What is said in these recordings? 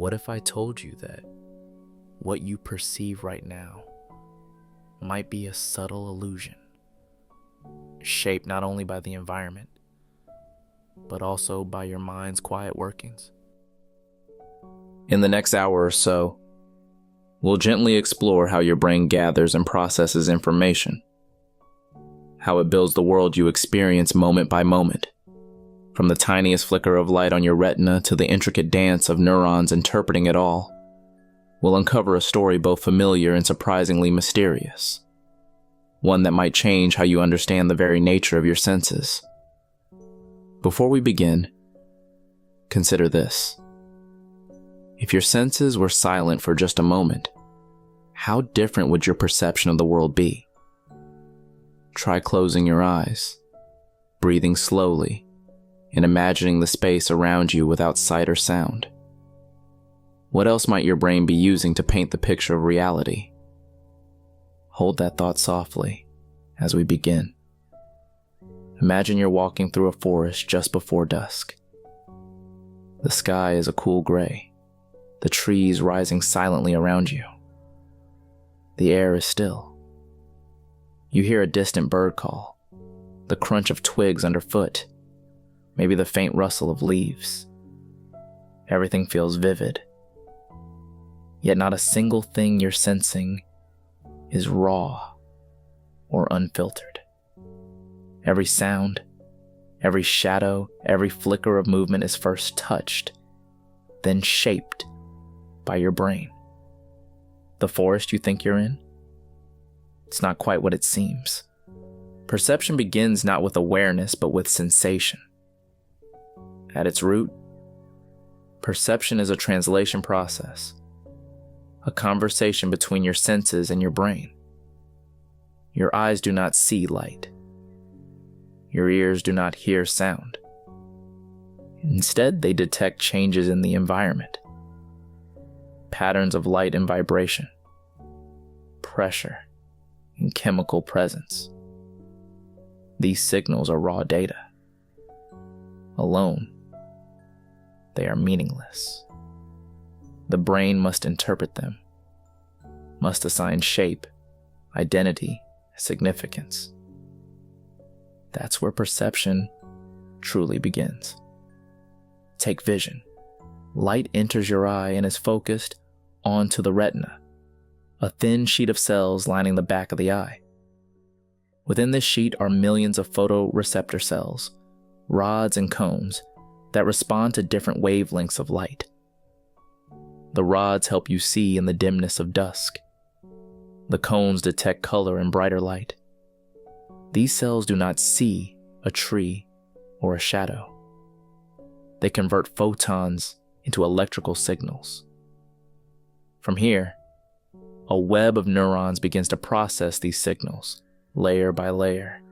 What if I told you that what you perceive right now might be a subtle illusion, shaped not only by the environment, but also by your mind's quiet workings? In the next hour or so, we'll gently explore how your brain gathers and processes information, how it builds the world you experience moment by moment, from the tiniest flicker of light on your retina to the intricate dance of neurons interpreting it all. We'll uncover a story both familiar and surprisingly mysterious, one that might change how you understand the very nature of your senses. Before we begin, consider this. If your senses were silent for just a moment, how different would your perception of the world be? Try closing your eyes, breathing slowly, and imagining the space around you without sight or sound. What else might your brain be using to paint the picture of reality? Hold that thought softly as we begin. Imagine you're walking through a forest just before dusk. The sky is a cool gray, the trees rising silently around you. The air is still. You hear a distant bird call, the crunch of twigs underfoot, maybe the faint rustle of leaves. Everything feels vivid. Yet not a single thing you're sensing is raw or unfiltered. Every sound, every shadow, every flicker of movement is first touched, then shaped by your brain. The forest you think you're in? It's not quite what it seems. Perception begins not with awareness, but with sensation. At its root, perception is a translation process, a conversation between your senses and your brain. Your eyes do not see light. Your ears do not hear sound. Instead, they detect changes in the environment, patterns of light and vibration, pressure, and chemical presence. These signals are raw data. Alone, they are meaningless. The brain must interpret them, must assign shape, identity, significance. That's where perception truly begins. Take vision. Light enters your eye and is focused onto the retina, a thin sheet of cells lining the back of the eye. Within this sheet are millions of photoreceptor cells, rods and cones, that respond to different wavelengths of light. The rods help you see in the dimness of dusk. The cones detect color in brighter light. These cells do not see a tree or a shadow. They convert photons into electrical signals. From here, a web of neurons begins to process these signals, layer by layer.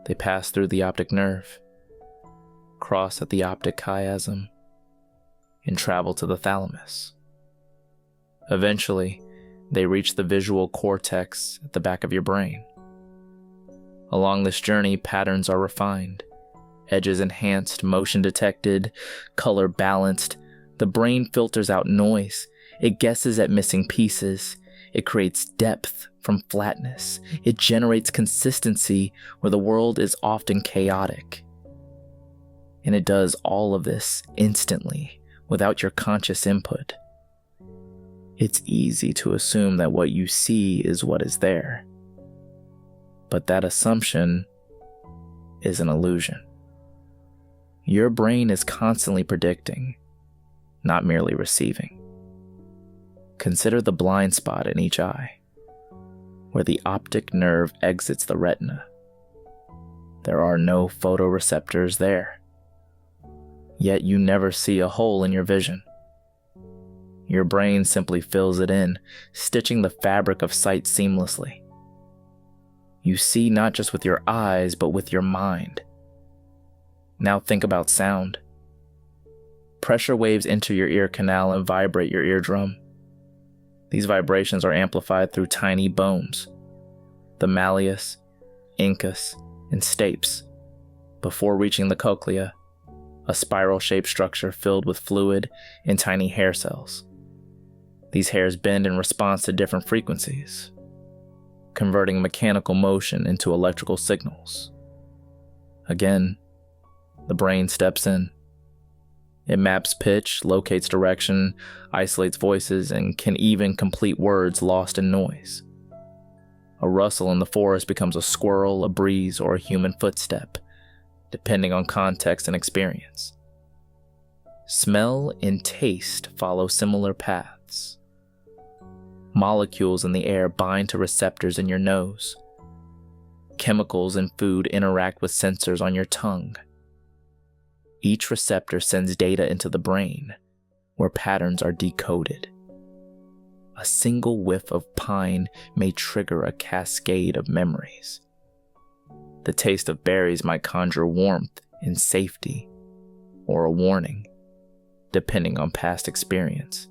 They pass through the optic nerve, cross at the optic chiasm, and travel to the thalamus. Eventually, they reach the visual cortex at the back of your brain. Along this journey, patterns are refined, edges enhanced, motion detected, color balanced. The brain filters out noise. It guesses at missing pieces. It creates depth from flatness. It generates consistency where the world is often chaotic. And it does all of this instantly, without your conscious input. It's easy to assume that what you see is what is there. But that assumption is an illusion. Your brain is constantly predicting, not merely receiving. Consider the blind spot in each eye, where the optic nerve exits the retina. There are no photoreceptors there. Yet you never see a hole in your vision. Your brain simply fills it in, stitching the fabric of sight seamlessly. You see not just with your eyes, but with your mind. Now think about sound. Pressure waves enter your ear canal and vibrate your eardrum. These vibrations are amplified through tiny bones, the malleus, incus, and stapes, before reaching the cochlea, a spiral-shaped structure filled with fluid and tiny hair cells. These hairs bend in response to different frequencies, converting mechanical motion into electrical signals. Again, the brain steps in. It maps pitch, locates direction, isolates voices, and can even complete words lost in noise. A rustle in the forest becomes a squirrel, a breeze, or a human footstep, depending on context and experience. Smell and taste follow similar paths. Molecules in the air bind to receptors in your nose. Chemicals in food interact with sensors on your tongue. Each receptor sends data into the brain, where patterns are decoded. A single whiff of pine may trigger a cascade of memories. The taste of berries might conjure warmth and safety, or a warning, depending on past experience.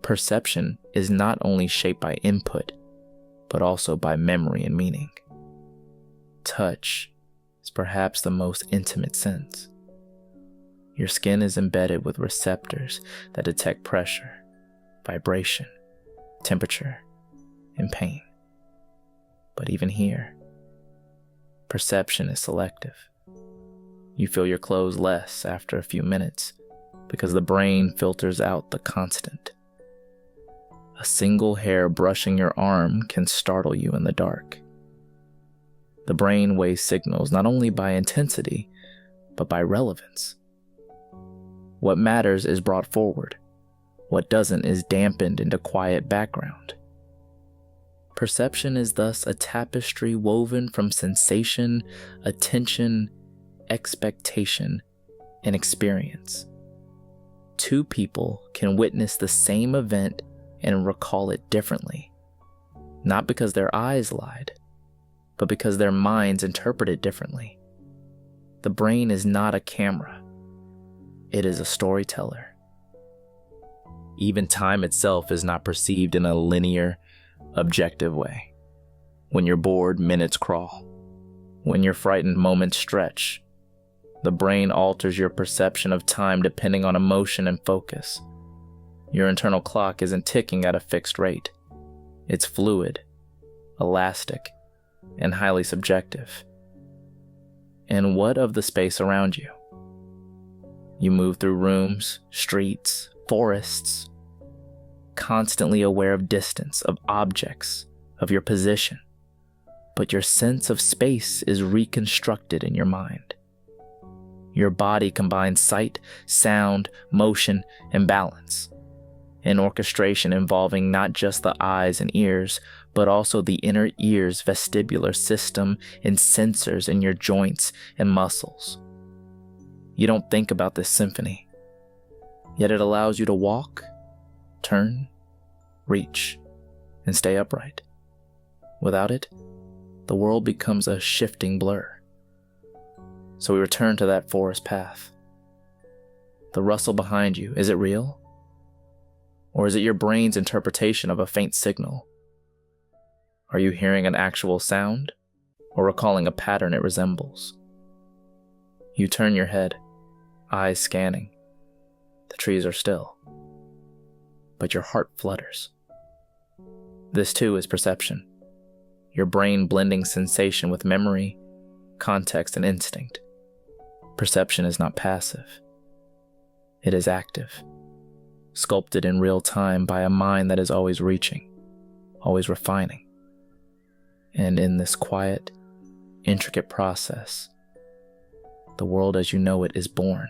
Perception is not only shaped by input, but also by memory and meaning. Touch is perhaps the most intimate sense. Your skin is embedded with receptors that detect pressure, vibration, temperature, and pain. But even here, perception is selective. You feel your clothes less after a few minutes because the brain filters out the constant. A single hair brushing your arm can startle you in the dark. The brain weighs signals not only by intensity, but by relevance. What matters is brought forward. What doesn't is dampened into quiet background. Perception is thus a tapestry woven from sensation, attention, expectation, and experience. Two people can witness the same event and recall it differently, not because their eyes lied, but because their minds interpret it differently. The brain is not a camera. It is a storyteller. Even time itself is not perceived in a linear, objective way. When you're bored, minutes crawl. When you're frightened, moments stretch. The brain alters your perception of time depending on emotion and focus. Your internal clock isn't ticking at a fixed rate. It's fluid, elastic, and highly subjective. And what of the space around you? You move through rooms, streets, forests, constantly aware of distance, of objects, of your position. But your sense of space is reconstructed in your mind. Your body combines sight, sound, motion, and balance. An orchestration involving not just the eyes and ears, but also the inner ear's vestibular system and sensors in your joints and muscles. You don't think about this symphony, yet it allows you to walk, turn, reach, and stay upright. Without it, the world becomes a shifting blur. So we return to that forest path. The rustle behind you, is it real? Or is it your brain's interpretation of a faint signal? Are you hearing an actual sound, or recalling a pattern it resembles? You turn your head, eyes scanning. The trees are still, but your heart flutters. This too is perception, your brain blending sensation with memory, context, and instinct. Perception is not passive. It is active, sculpted in real time by a mind that is always reaching, always refining. And in this quiet, intricate process, the world as you know it is born.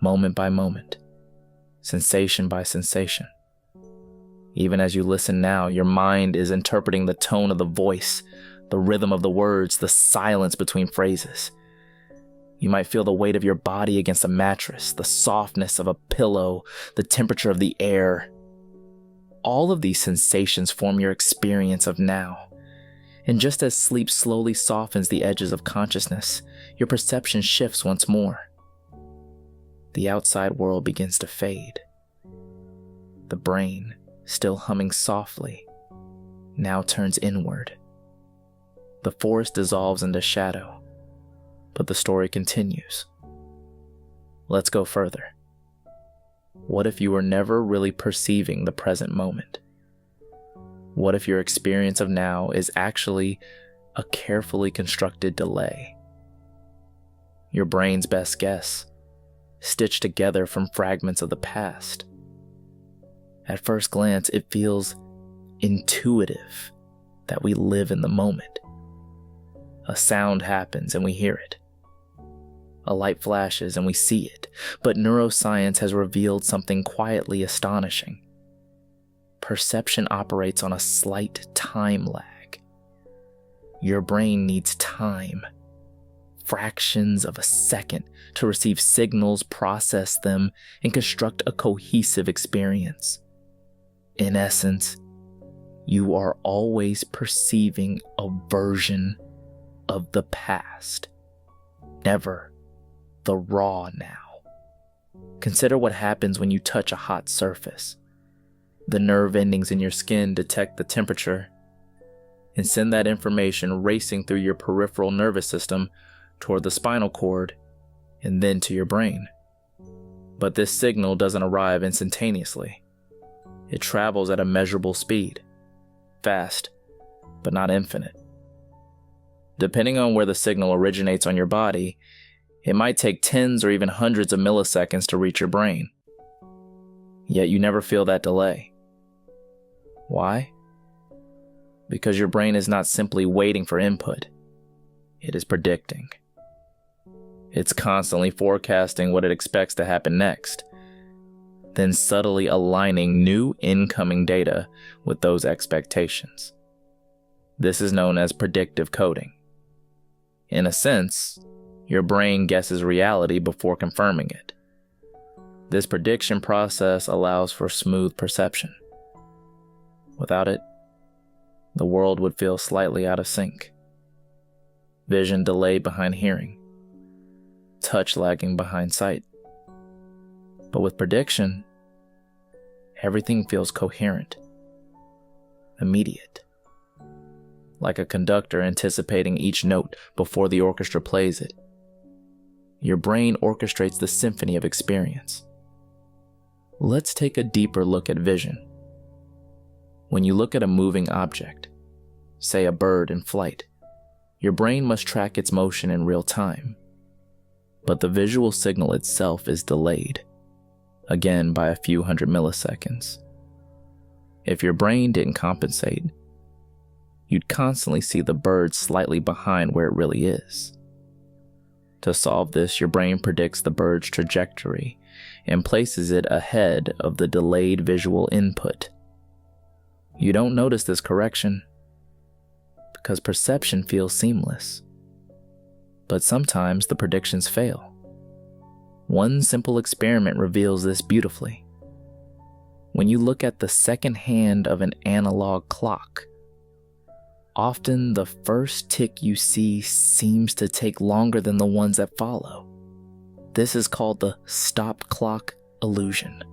Moment by moment, sensation by sensation. Even as you listen now, your mind is interpreting the tone of the voice, the rhythm of the words, the silence between phrases. You might feel the weight of your body against a mattress, the softness of a pillow, the temperature of the air. All of these sensations form your experience of now. And just as sleep slowly softens the edges of consciousness, your perception shifts once more. The outside world begins to fade. The brain, still humming softly, now turns inward. The forest dissolves into shadow, but the story continues. Let's go further. What if you were never really perceiving the present moment? What if your experience of now is actually a carefully constructed delay? Your brain's best guess, stitched together from fragments of the past. At first glance, it feels intuitive that we live in the moment. A sound happens and we hear it. A light flashes and we see it. But neuroscience has revealed something quietly astonishing. Perception operates on a slight time lag. Your brain needs time, fractions of a second, to receive signals, process them, and construct a cohesive experience. In essence, you are always perceiving a version of the past, never the raw now. Consider what happens when you touch a hot surface. The nerve endings in your skin detect the temperature and send that information racing through your peripheral nervous system toward the spinal cord and then to your brain. But this signal doesn't arrive instantaneously. It travels at a measurable speed, fast, but not infinite. Depending on where the signal originates on your body, it might take tens or even hundreds of milliseconds to reach your brain. Yet you never feel that delay. Why? Because your brain is not simply waiting for input. It is predicting. It's constantly forecasting what it expects to happen next, then subtly aligning new incoming data with those expectations. This is known as predictive coding. In a sense, your brain guesses reality before confirming it. This prediction process allows for smooth perception. Without it, the world would feel slightly out of sync. Vision delayed behind hearing, touch lagging behind sight. But with prediction, everything feels coherent, immediate, like a conductor anticipating each note before the orchestra plays it. Your brain orchestrates the symphony of experience. Let's take a deeper look at vision. When you look at a moving object, say a bird in flight, your brain must track its motion in real time. But the visual signal itself is delayed, again by a few hundred milliseconds. If your brain didn't compensate, you'd constantly see the bird slightly behind where it really is. To solve this, your brain predicts the bird's trajectory and places it ahead of the delayed visual input. You don't notice this correction because perception feels seamless. But sometimes the predictions fail. One simple experiment reveals this beautifully. When you look at the second hand of an analog clock, often the first tick you see seems to take longer than the ones that follow. This is called the stopped clock illusion.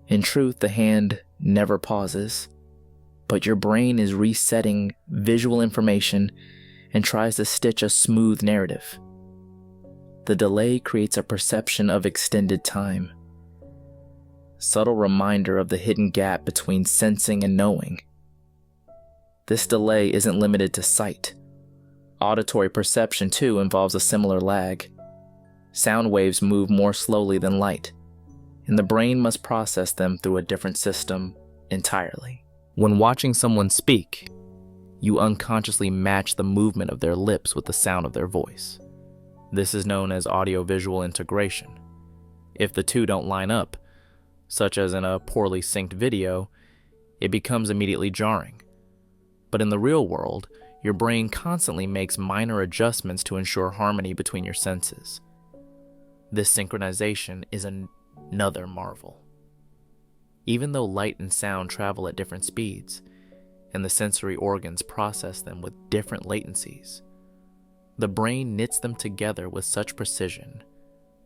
In truth, the hand never pauses, but your brain is resetting visual information and tries to stitch a smooth narrative. The delay creates a perception of extended time, subtle reminder of the hidden gap between sensing and knowing. This delay isn't limited to sight. Auditory perception, too, involves a similar lag. Sound waves move more slowly than light, and the brain must process them through a different system entirely. When watching someone speak, you unconsciously match the movement of their lips with the sound of their voice. This is known as audio-visual integration. If the two don't line up, such as in a poorly synced video, it becomes immediately jarring. But in the real world, your brain constantly makes minor adjustments to ensure harmony between your senses. This synchronization is another marvel. Even though light and sound travel at different speeds, and the sensory organs process them with different latencies, the brain knits them together with such precision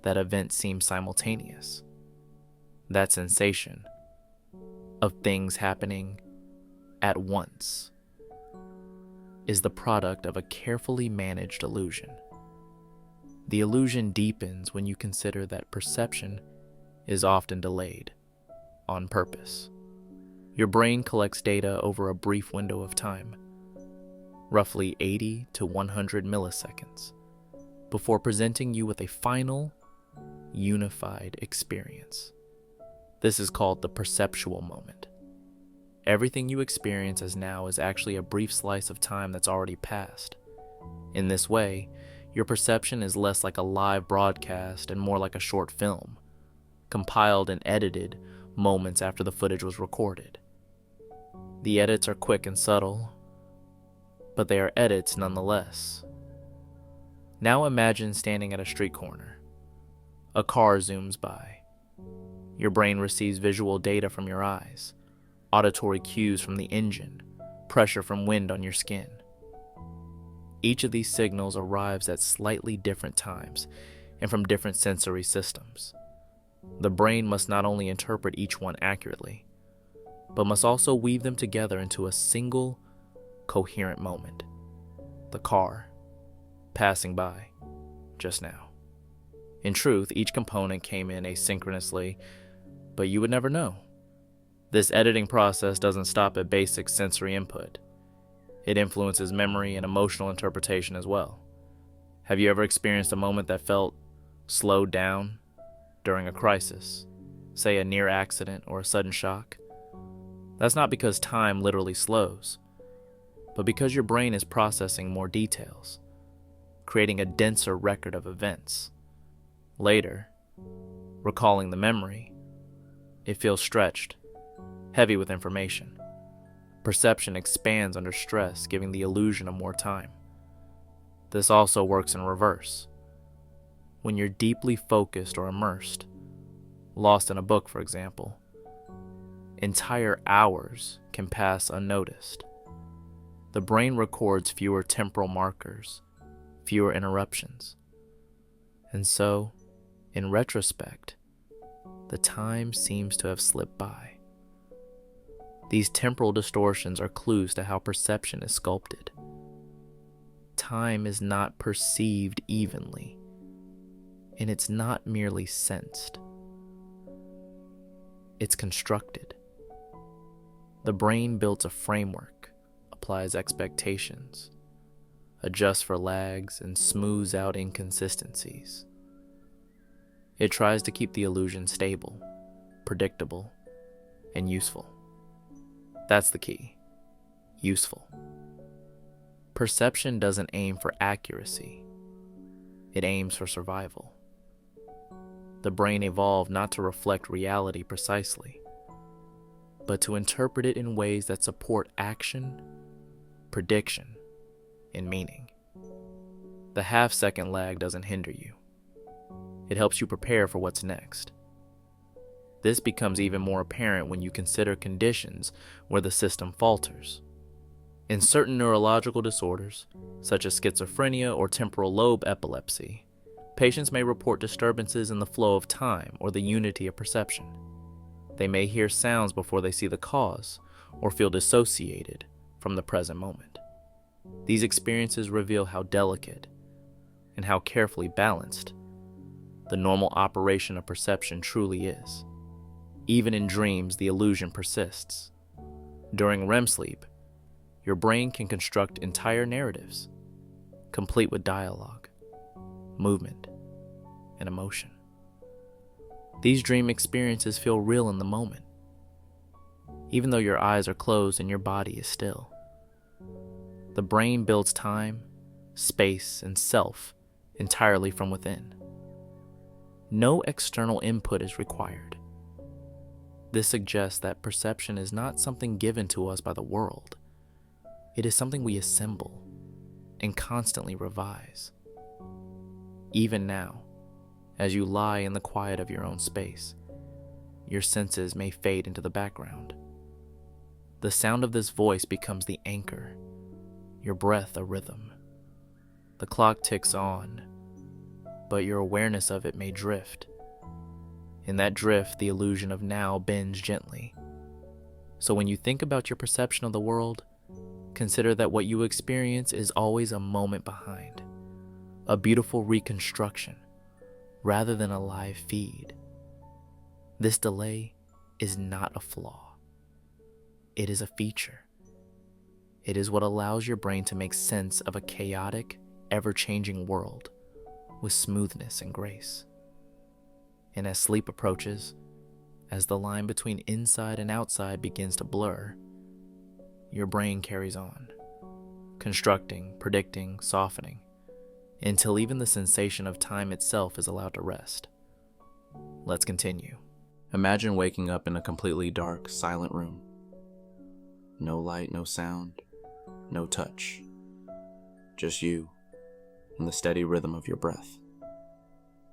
that events seem simultaneous. That sensation of things happening at once is the product of a carefully managed illusion. The illusion deepens when you consider that perception is often delayed on purpose. Your brain collects data over a brief window of time, roughly 80 to 100 milliseconds, before presenting you with a final, unified experience. This is called the perceptual moment. Everything you experience as now is actually a brief slice of time that's already passed. In this way, your perception is less like a live broadcast and more like a short film, compiled and edited moments after the footage was recorded. The edits are quick and subtle, but they are edits nonetheless. Now imagine standing at a street corner. A car zooms by. Your brain receives visual data from your eyes, auditory cues from the engine, pressure from wind on your skin. Each of these signals arrives at slightly different times and from different sensory systems. The brain must not only interpret each one accurately, but must also weave them together into a single, coherent moment. The car passing by just now. In truth, each component came in asynchronously, but you would never know. This editing process doesn't stop at basic sensory input. It influences memory and emotional interpretation as well. Have you ever experienced a moment that felt slowed down during a crisis, say a near accident or a sudden shock? That's not because time literally slows, but because your brain is processing more details, creating a denser record of events. Later, recalling the memory, it feels stretched, heavy with information. Perception expands under stress, giving the illusion of more time. This also works in reverse. When you're deeply focused or immersed, lost in a book, for example, entire hours can pass unnoticed. The brain records fewer temporal markers, fewer interruptions. And so, in retrospect, the time seems to have slipped by. These temporal distortions are clues to how perception is sculpted. Time is not perceived evenly, and it's not merely sensed. It's constructed. The brain builds a framework, applies expectations, adjusts for lags, and smooths out inconsistencies. It tries to keep the illusion stable, predictable, and useful. That's the key. Useful. Perception doesn't aim for accuracy. It aims for survival. The brain evolved not to reflect reality precisely, but to interpret it in ways that support action, prediction, and meaning. The half-second lag doesn't hinder you. It helps you prepare for what's next. This becomes even more apparent when you consider conditions where the system falters. In certain neurological disorders, such as schizophrenia or temporal lobe epilepsy, patients may report disturbances in the flow of time or the unity of perception. They may hear sounds before they see the cause or feel dissociated from the present moment. These experiences reveal how delicate and how carefully balanced the normal operation of perception truly is. Even in dreams, the illusion persists. During REM sleep, your brain can construct entire narratives, complete with dialogue, movement, and emotion. These dream experiences feel real in the moment, even though your eyes are closed and your body is still. The brain builds time, space, and self entirely from within. No external input is required. This suggests that perception is not something given to us by the world. It is something we assemble and constantly revise. Even now, as you lie in the quiet of your own space, your senses may fade into the background. The sound of this voice becomes the anchor, your breath a rhythm. The clock ticks on, but your awareness of it may drift. In that drift, the illusion of now bends gently. So when you think about your perception of the world, consider that what you experience is always a moment behind, a beautiful reconstruction rather than a live feed. This delay is not a flaw. It is a feature. It is what allows your brain to make sense of a chaotic, ever-changing world with smoothness and grace. And as sleep approaches, as the line between inside and outside begins to blur, your brain carries on, constructing, predicting, softening, until even the sensation of time itself is allowed to rest. Let's continue. Imagine waking up in a completely dark, silent room. No light, no sound, no touch. Just you and the steady rhythm of your breath.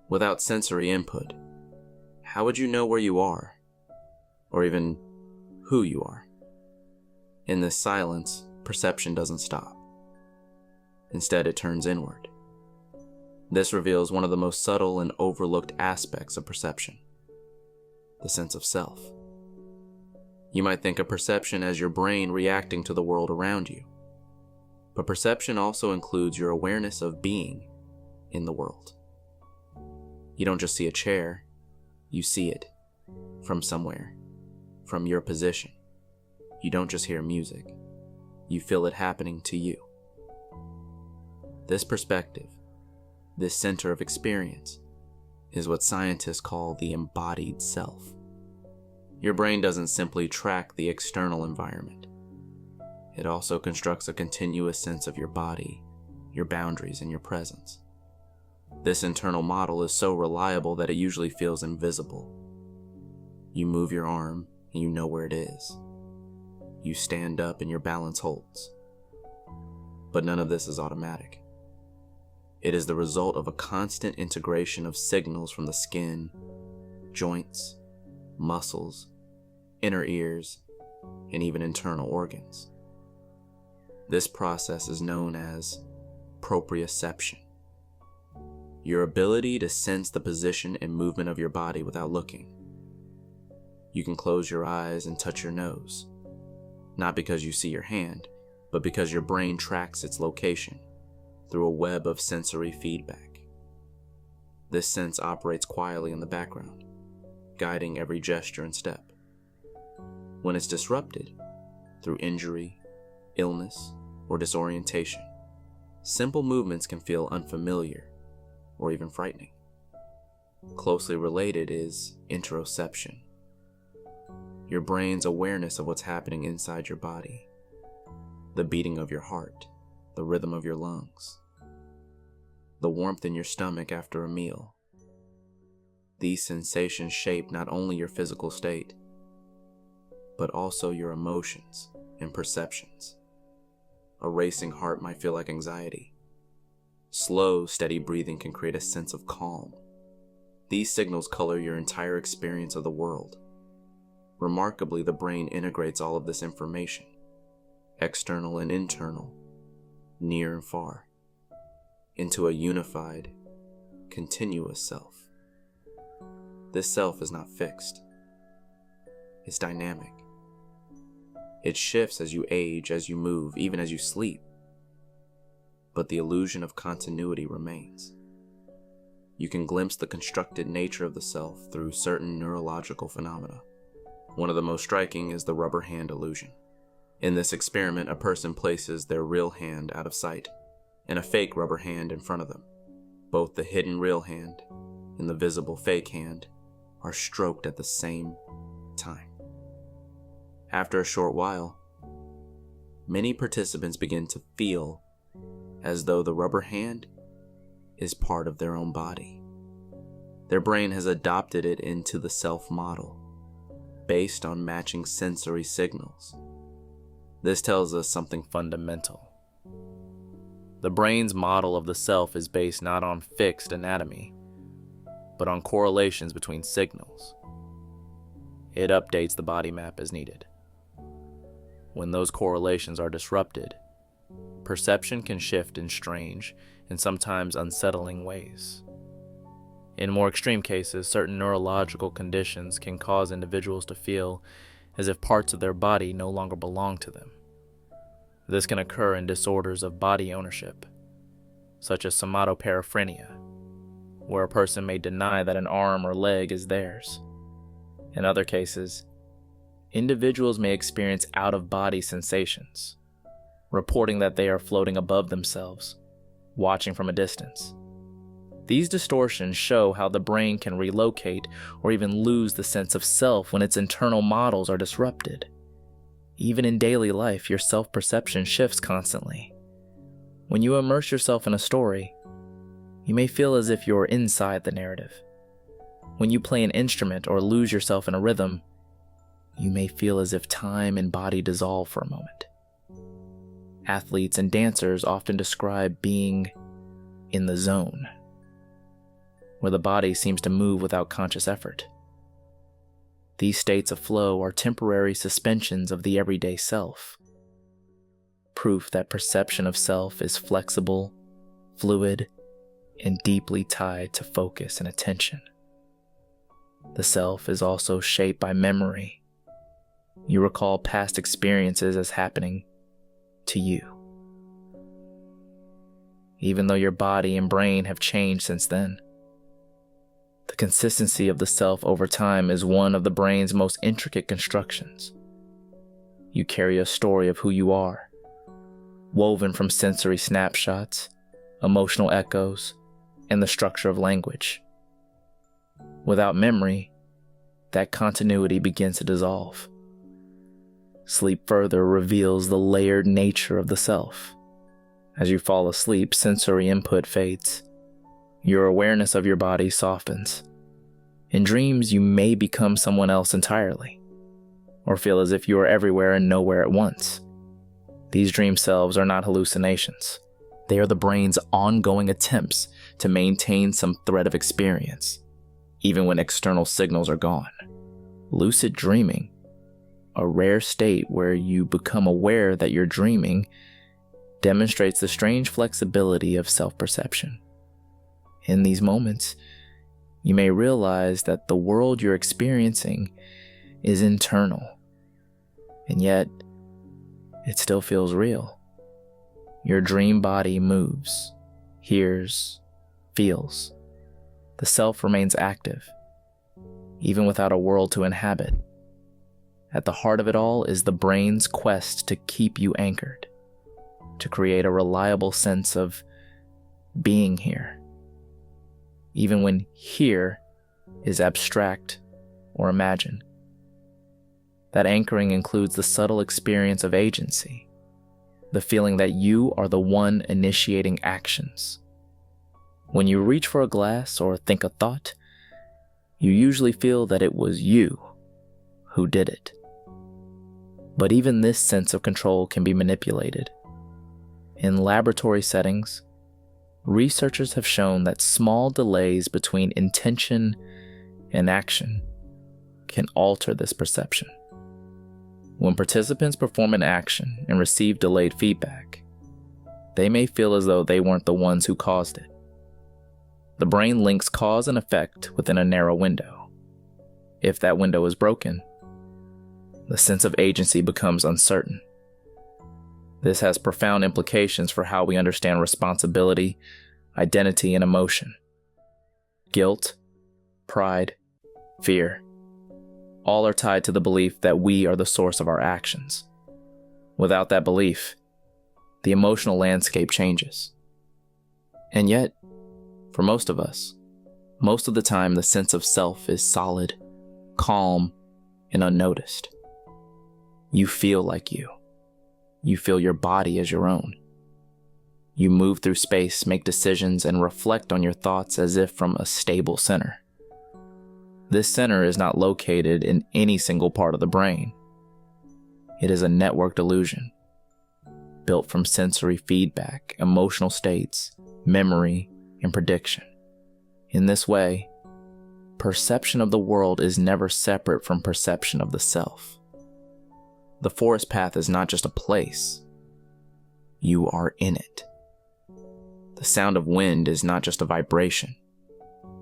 Without sensory input, how would you know where you are, or even who you are? In this silence, perception doesn't stop. Instead, it turns inward. This reveals one of the most subtle and overlooked aspects of perception: the sense of self. You might think of perception as your brain reacting to the world around you, but perception also includes your awareness of being in the world. You don't just see a chair, you see it from somewhere, from your position. You don't just hear music, you feel it happening to you. This perspective, this center of experience, is what scientists call the embodied self. Your brain doesn't simply track the external environment. It also constructs a continuous sense of your body, your boundaries, and your presence. This internal model is so reliable that it usually feels invisible. You move your arm and you know where it is. You stand up and your balance holds. But none of this is automatic. It is the result of a constant integration of signals from the skin, joints, muscles, inner ears, and even internal organs. This process is known as proprioception. Your ability to sense the position and movement of your body without looking. You can close your eyes and touch your nose, not because you see your hand, but because your brain tracks its location through a web of sensory feedback. This sense operates quietly in the background, guiding every gesture and step. When it's disrupted through injury, illness, or disorientation, simple movements can feel unfamiliar or even frightening. Closely related is interoception, your brain's awareness of what's happening inside your body, the beating of your heart, the rhythm of your lungs, the warmth in your stomach after a meal. These sensations shape not only your physical state, but also your emotions and perceptions. A racing heart might feel like anxiety. Slow, steady breathing can create a sense of calm. These signals color your entire experience of the world. Remarkably, the brain integrates all of this information, external and internal, near and far, into a unified, continuous self. This self is not fixed. It's dynamic. It shifts as you age, as you move, even as you sleep. But the illusion of continuity remains. You can glimpse the constructed nature of the self through certain neurological phenomena. One of the most striking is the rubber hand illusion. In this experiment, a person places their real hand out of sight and a fake rubber hand in front of them. Both the hidden real hand and the visible fake hand are stroked at the same time. After a short while, many participants begin to feel as though the rubber hand is part of their own body. Their brain has adopted it into the self model, based on matching sensory signals. This tells us something fundamental. The brain's model of the self is based not on fixed anatomy, but on correlations between signals. It updates the body map as needed. When those correlations are disrupted, perception can shift in strange and sometimes unsettling ways. In more extreme cases, certain neurological conditions can cause individuals to feel as if parts of their body no longer belong to them. This can occur in disorders of body ownership, such as somatoparaphrenia, where a person may deny that an arm or leg is theirs. In other cases, individuals may experience out-of-body sensations, reporting that they are floating above themselves, watching from a distance. These distortions show how the brain can relocate or even lose the sense of self when its internal models are disrupted. Even in daily life, your self-perception shifts constantly. When you immerse yourself in a story, you may feel as if you're inside the narrative. When you play an instrument or lose yourself in a rhythm, you may feel as if time and body dissolve for a moment. Athletes and dancers often describe being in the zone, where the body seems to move without conscious effort. These states of flow are temporary suspensions of the everyday self, proof that perception of self is flexible, fluid, and deeply tied to focus and attention. The self is also shaped by memory. You recall past experiences as happening to you, even though your body and brain have changed since then. The consistency of the self over time is one of the brain's most intricate constructions. You carry a story of who you are, woven from sensory snapshots, emotional echoes, and the structure of language. Without memory, that continuity begins to dissolve. Sleep further reveals the layered nature of the self. As you fall asleep, sensory input fades. Your awareness of your body softens. In dreams, you may become someone else entirely, or feel as if you are everywhere and nowhere at once. These dream selves are not hallucinations. They are the brain's ongoing attempts to maintain some thread of experience, even when external signals are gone. Lucid dreaming, a rare state where you become aware that you're dreaming, demonstrates the strange flexibility of self-perception. In these moments, you may realize that the world you're experiencing is internal, and yet it still feels real. Your dream body moves, hears, feels. The self remains active, even without a world to inhabit. At the heart of it all is the brain's quest to keep you anchored, to create a reliable sense of being here, even when here is abstract or imagined. That anchoring includes the subtle experience of agency, the feeling that you are the one initiating actions. When you reach for a glass or think a thought, you usually feel that it was you who did it. But even this sense of control can be manipulated. In laboratory settings, researchers have shown that small delays between intention and action can alter this perception. When participants perform an action and receive delayed feedback, they may feel as though they weren't the ones who caused it. The brain links cause and effect within a narrow window. If that window is broken, the sense of agency becomes uncertain. This has profound implications for how we understand responsibility, identity, and emotion. Guilt, pride, fear, all are tied to the belief that we are the source of our actions. Without that belief, the emotional landscape changes. And yet, for most of us, most of the time the sense of self is solid, calm, and unnoticed. You feel like you. You feel your body as your own. You move through space, make decisions, and reflect on your thoughts as if from a stable center. This center is not located in any single part of the brain. It is a networked illusion, built from sensory feedback, emotional states, memory, and prediction. In this way, perception of the world is never separate from perception of the self. The forest path is not just a place. You are in it. The sound of wind is not just a vibration.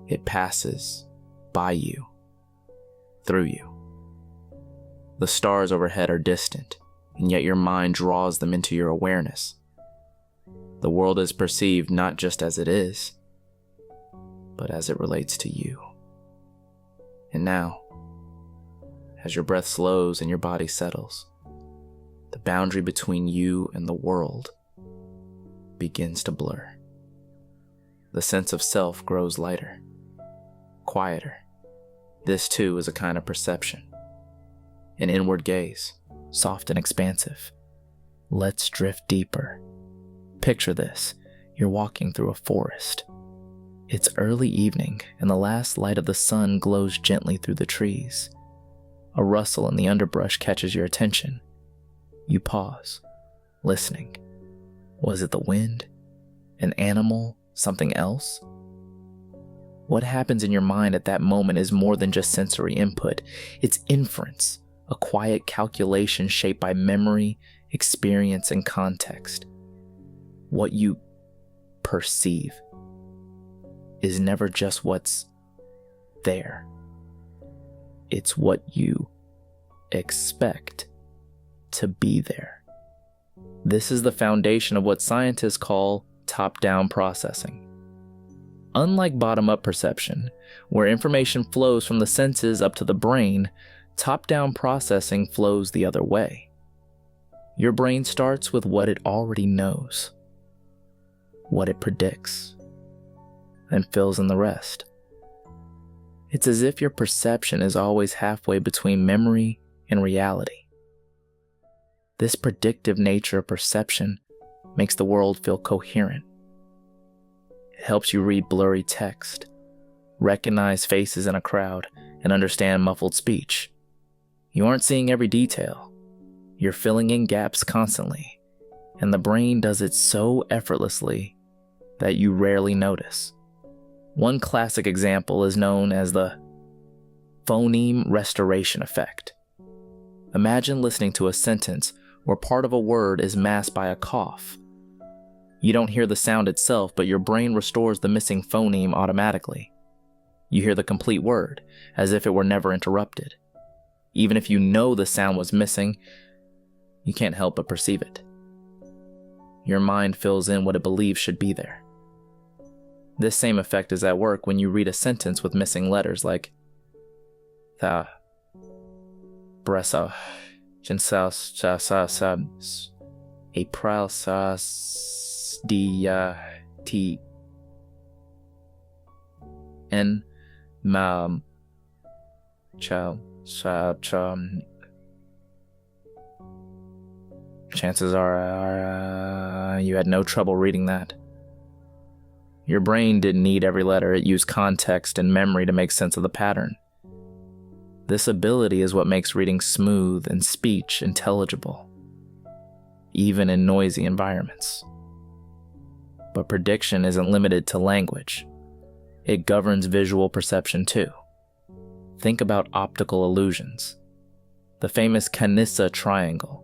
It passes by you, through you. The stars overhead are distant, and yet your mind draws them into your awareness. The world is perceived not just as it is, but as it relates to you. And now, as your breath slows and your body settles, the boundary between you and the world begins to blur. The sense of self grows lighter, quieter. This too is a kind of perception, an inward gaze, soft and expansive. Let's drift deeper. Picture this. You're walking through a forest. It's early evening, and the last light of the sun glows gently through the trees. A rustle in the underbrush catches your attention. You pause, listening. Was it the wind? An animal? Something else? What happens in your mind at that moment is more than just sensory input. It's inference, a quiet calculation shaped by memory, experience, and context. What you perceive is never just what's there. It's what you expect to be there. This is the foundation of what scientists call top-down processing. Unlike bottom-up perception, where information flows from the senses up to the brain, top-down processing flows the other way. Your brain starts with what it already knows, what it predicts, and fills in the rest. It's as if your perception is always halfway between memory and reality. This predictive nature of perception makes the world feel coherent. It helps you read blurry text, recognize faces in a crowd, and understand muffled speech. You aren't seeing every detail. You're filling in gaps constantly, and the brain does it so effortlessly that you rarely notice. One classic example is known as the phoneme restoration effect. Imagine listening to a sentence where part of a word is masked by a cough. You don't hear the sound itself, but your brain restores the missing phoneme automatically. You hear the complete word, as if it were never interrupted. Even if you know the sound was missing, you can't help but perceive it. Your mind fills in what it believes should be there. This same effect is at work when you read a sentence with missing letters like the, bresa, jinsas, jasas, april, sas, dia, t, n, mam, chow, sa, chum. Chances are you had no trouble reading that. Your brain didn't need every letter, it used context and memory to make sense of the pattern. This ability is what makes reading smooth and speech intelligible, even in noisy environments. But prediction isn't limited to language. It governs visual perception too. Think about optical illusions. The famous Kanissa triangle,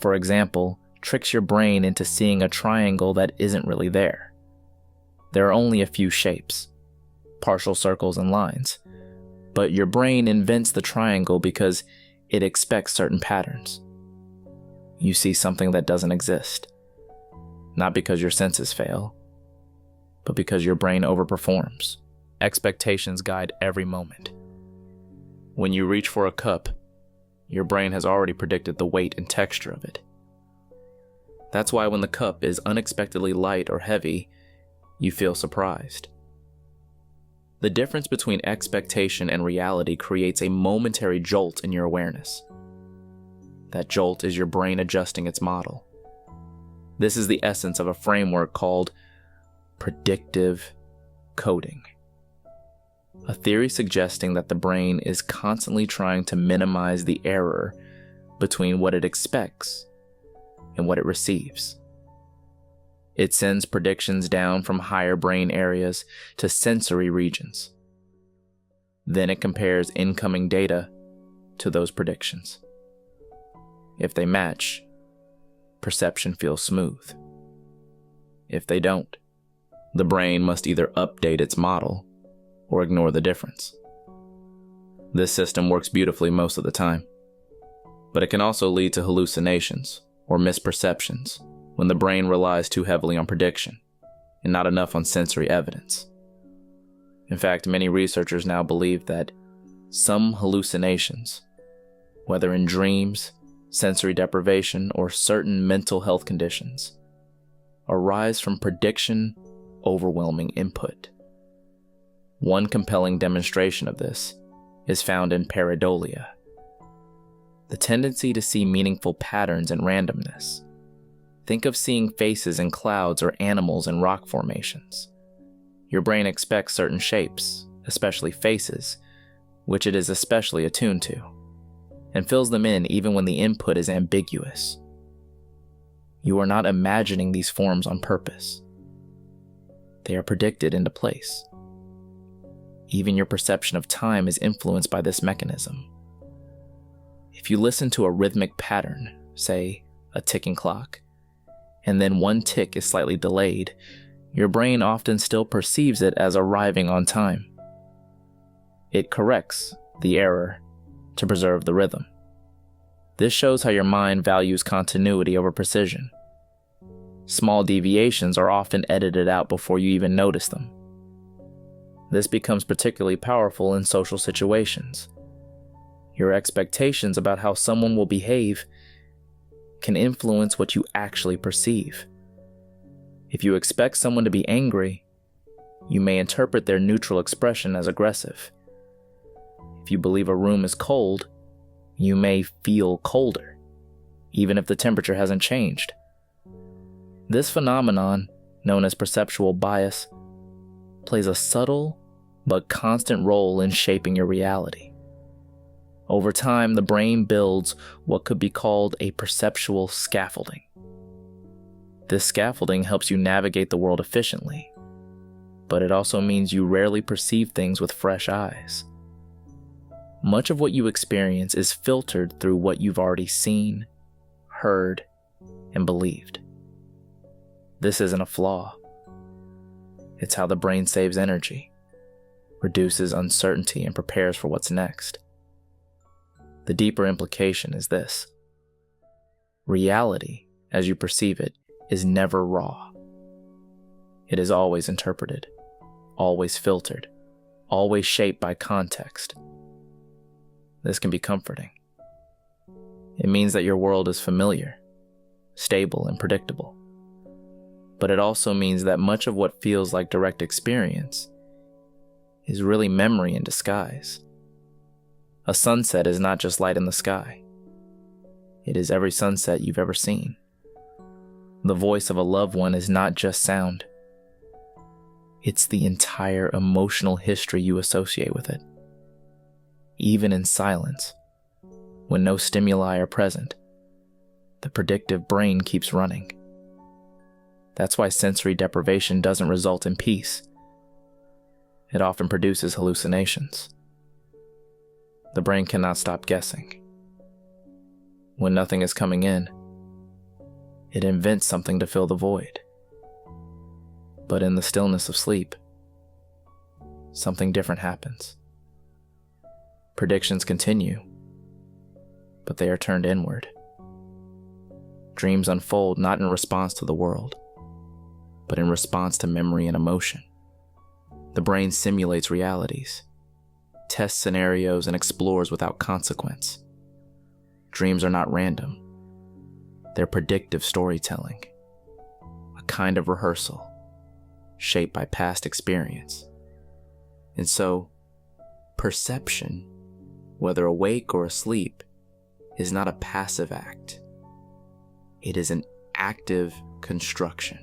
for example, tricks your brain into seeing a triangle that isn't really there. There are only a few shapes, partial circles and lines, but your brain invents the triangle because it expects certain patterns. You see something that doesn't exist, not because your senses fail, but because your brain overperforms. Expectations guide every moment. When you reach for a cup, your brain has already predicted the weight and texture of it. That's why when the cup is unexpectedly light or heavy, you feel surprised. The difference between expectation and reality creates a momentary jolt in your awareness. That jolt is your brain adjusting its model. This is the essence of a framework called predictive coding, a theory suggesting that the brain is constantly trying to minimize the error between what it expects and what it receives. It sends predictions down from higher brain areas to sensory regions. Then it compares incoming data to those predictions. If they match, perception feels smooth. If they don't, the brain must either update its model or ignore the difference. This system works beautifully most of the time, but it can also lead to hallucinations or misperceptions when the brain relies too heavily on prediction and not enough on sensory evidence. In fact, many researchers now believe that some hallucinations, whether in dreams, sensory deprivation, or certain mental health conditions, arise from prediction overwhelming input. One compelling demonstration of this is found in pareidolia, the tendency to see meaningful patterns in randomness. Think of seeing faces in clouds or animals in rock formations. Your brain expects certain shapes, especially faces, which it is especially attuned to, and fills them in even when the input is ambiguous. You are not imagining these forms on purpose. They are predicted into place. Even your perception of time is influenced by this mechanism. If you listen to a rhythmic pattern, say a ticking clock, and then one tick is slightly delayed, your brain often still perceives it as arriving on time. It corrects the error to preserve the rhythm. This shows how your mind values continuity over precision. Small deviations are often edited out before you even notice them. This becomes particularly powerful in social situations. Your expectations about how someone will behave can influence what you actually perceive. If you expect someone to be angry, you may interpret their neutral expression as aggressive. If you believe a room is cold, you may feel colder, even if the temperature hasn't changed. This phenomenon, known as perceptual bias, plays a subtle but constant role in shaping your reality. Over time, the brain builds what could be called a perceptual scaffolding. This scaffolding helps you navigate the world efficiently, but it also means you rarely perceive things with fresh eyes. Much of what you experience is filtered through what you've already seen, heard, and believed. This isn't a flaw. It's how the brain saves energy, reduces uncertainty, and prepares for what's next. The deeper implication is this: reality, as you perceive it, is never raw. It is always interpreted, always filtered, always shaped by context. This can be comforting. It means that your world is familiar, stable, and predictable. But it also means that much of what feels like direct experience is really memory in disguise. A sunset is not just light in the sky. It is every sunset you've ever seen. The voice of a loved one is not just sound. It's the entire emotional history you associate with it. Even in silence, when no stimuli are present, the predictive brain keeps running. That's why sensory deprivation doesn't result in peace. It often produces hallucinations. The brain cannot stop guessing. When nothing is coming in, it invents something to fill the void. But in the stillness of sleep, something different happens. Predictions continue, but they are turned inward. Dreams unfold not in response to the world, but in response to memory and emotion. The brain simulates realities, tests scenarios, and explores without consequence. Dreams are not random. They're predictive storytelling, a kind of rehearsal, shaped by past experience. And so, perception, whether awake or asleep, is not a passive act. It is an active construction,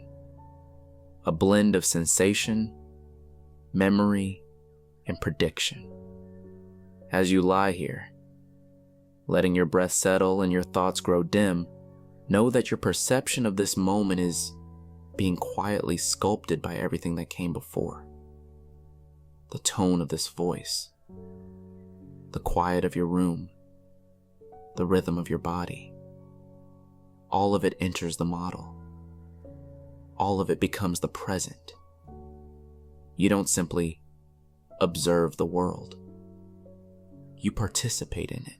a blend of sensation, memory, and prediction. As you lie here, letting your breath settle and your thoughts grow dim, know that your perception of this moment is being quietly sculpted by everything that came before. The tone of this voice, the quiet of your room, the rhythm of your body. All of it enters the model. All of it becomes the present. You don't simply observe the world. You participate in it,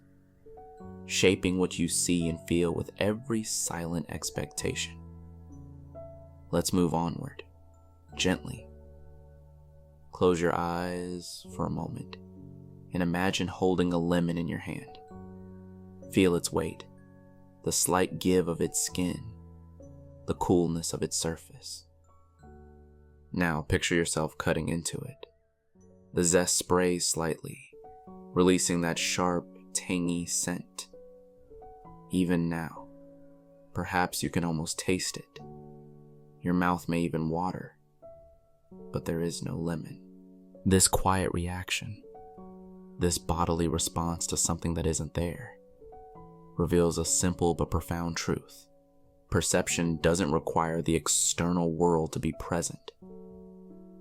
shaping what you see and feel with every silent expectation. Let's move onward, gently. Close your eyes for a moment and imagine holding a lemon in your hand. Feel its weight, the slight give of its skin, the coolness of its surface. Now picture yourself cutting into it. The zest sprays slightly, releasing that sharp, tangy scent. Even now, perhaps you can almost taste it. Your mouth may even water, but there is no lemon. This quiet reaction, this bodily response to something that isn't there, reveals a simple but profound truth. Perception doesn't require the external world to be present.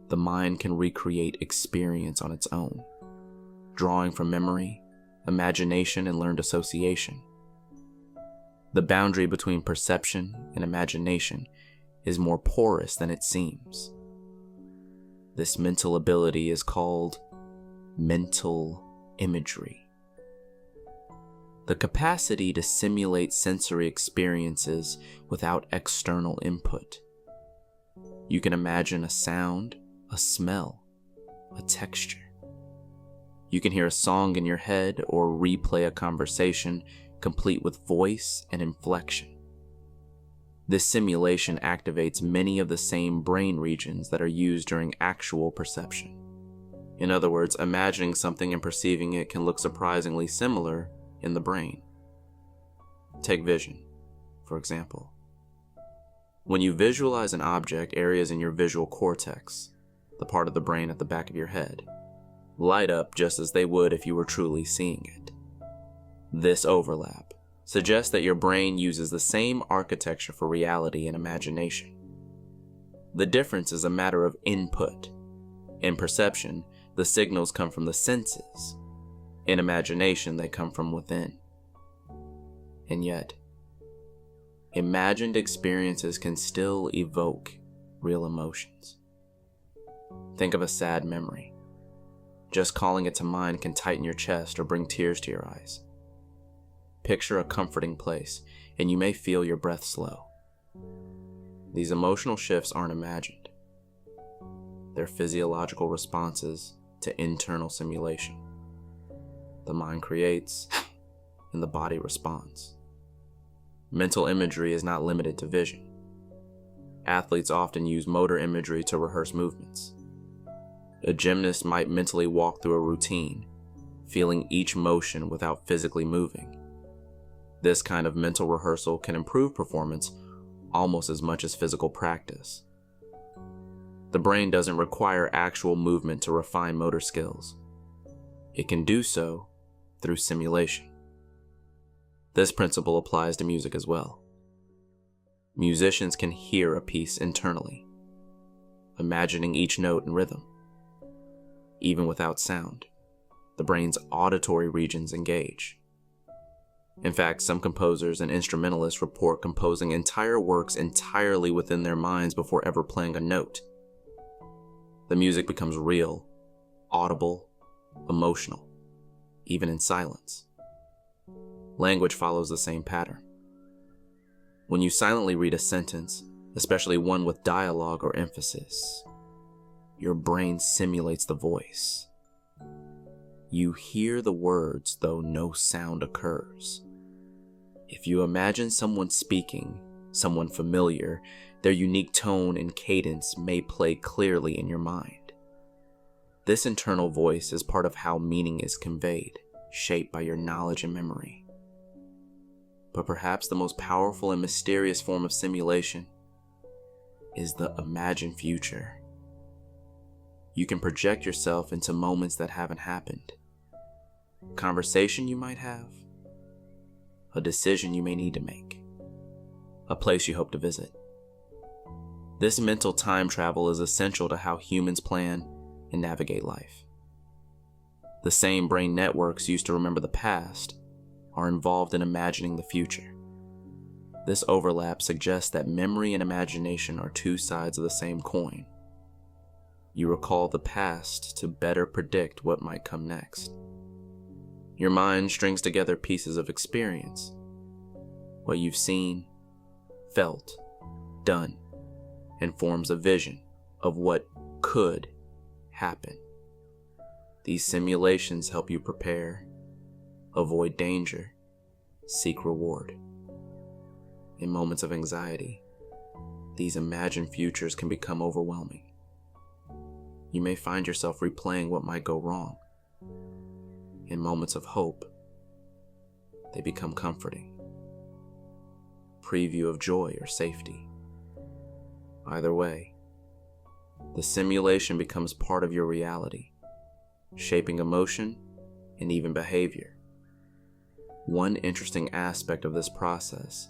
The mind can recreate experience on its own, drawing from memory, imagination, and learned association. The boundary between perception and imagination is more porous than it seems. This mental ability is called mental imagery. The capacity to simulate sensory experiences without external input. You can imagine a sound, a smell, a texture. You can hear a song in your head or replay a conversation complete with voice and inflection. This simulation activates many of the same brain regions that are used during actual perception. In other words, imagining something and perceiving it can look surprisingly similar in the brain. Take vision, for example. When you visualize an object, areas in your visual cortex, the part of the brain at the back of your head, light up just as they would if you were truly seeing it. This overlap suggests that your brain uses the same architecture for reality and imagination. The difference is a matter of input. In perception, the signals come from the senses. In imagination, they come from within. And yet, imagined experiences can still evoke real emotions. Think of a sad memory. Just calling it to mind can tighten your chest or bring tears to your eyes. Picture a comforting place, and you may feel your breath slow. These emotional shifts aren't imagined. They're physiological responses to internal simulation. The mind creates, and the body responds. Mental imagery is not limited to vision. Athletes often use motor imagery to rehearse movements. A gymnast might mentally walk through a routine, feeling each motion without physically moving. This kind of mental rehearsal can improve performance almost as much as physical practice. The brain doesn't require actual movement to refine motor skills. It can do so through simulation. This principle applies to music as well. Musicians can hear a piece internally, imagining each note and rhythm. Even without sound, the brain's auditory regions engage. In fact, some composers and instrumentalists report composing entire works entirely within their minds before ever playing a note. The music becomes real, audible, emotional, even in silence. Language follows the same pattern. When you silently read a sentence, especially one with dialogue or emphasis, your brain simulates the voice. You hear the words though no sound occurs. If you imagine someone speaking, someone familiar, their unique tone and cadence may play clearly in your mind. This internal voice is part of how meaning is conveyed, shaped by your knowledge and memory. But perhaps the most powerful and mysterious form of simulation is the imagined future. You can project yourself into moments that haven't happened. A conversation you might have, a decision you may need to make, a place you hope to visit. This mental time travel is essential to how humans plan and navigate life. The same brain networks used to remember the past are involved in imagining the future. This overlap suggests that memory and imagination are two sides of the same coin. You recall the past to better predict what might come next. Your mind strings together pieces of experience, what you've seen, felt, done, and forms a vision of what could happen. These simulations help you prepare, avoid danger, seek reward. In moments of anxiety, these imagined futures can become overwhelming. You may find yourself replaying what might go wrong. In moments of hope, they become comforting. Preview of joy or safety. Either way, the simulation becomes part of your reality, shaping emotion and even behavior. One interesting aspect of this process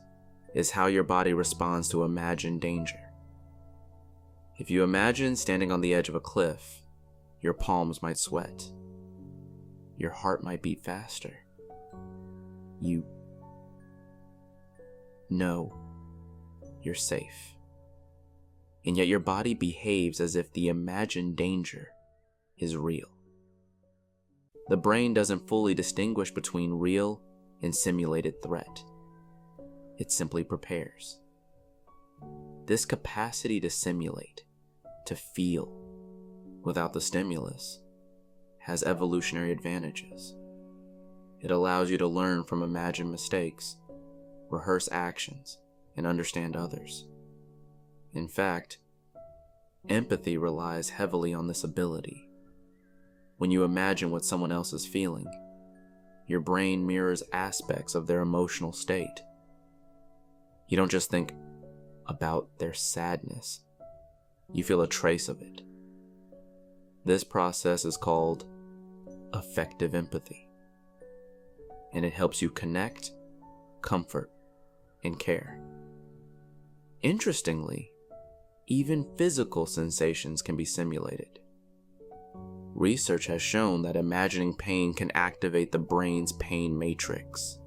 is how your body responds to imagined danger. If you imagine standing on the edge of a cliff, your palms might sweat. Your heart might beat faster. You know you're safe. And yet your body behaves as if the imagined danger is real. The brain doesn't fully distinguish between real and simulated threat. It simply prepares. This capacity to simulate, to feel, without the stimulus, has evolutionary advantages. It allows you to learn from imagined mistakes, rehearse actions, and understand others. In fact, empathy relies heavily on this ability. When you imagine what someone else is feeling, your brain mirrors aspects of their emotional state. You don't just think about their sadness, you feel a trace of it. This process is called affective empathy, and it helps you connect, comfort, and care. Interestingly, even physical sensations can be simulated. Research has shown that imagining pain can activate the brain's pain matrix.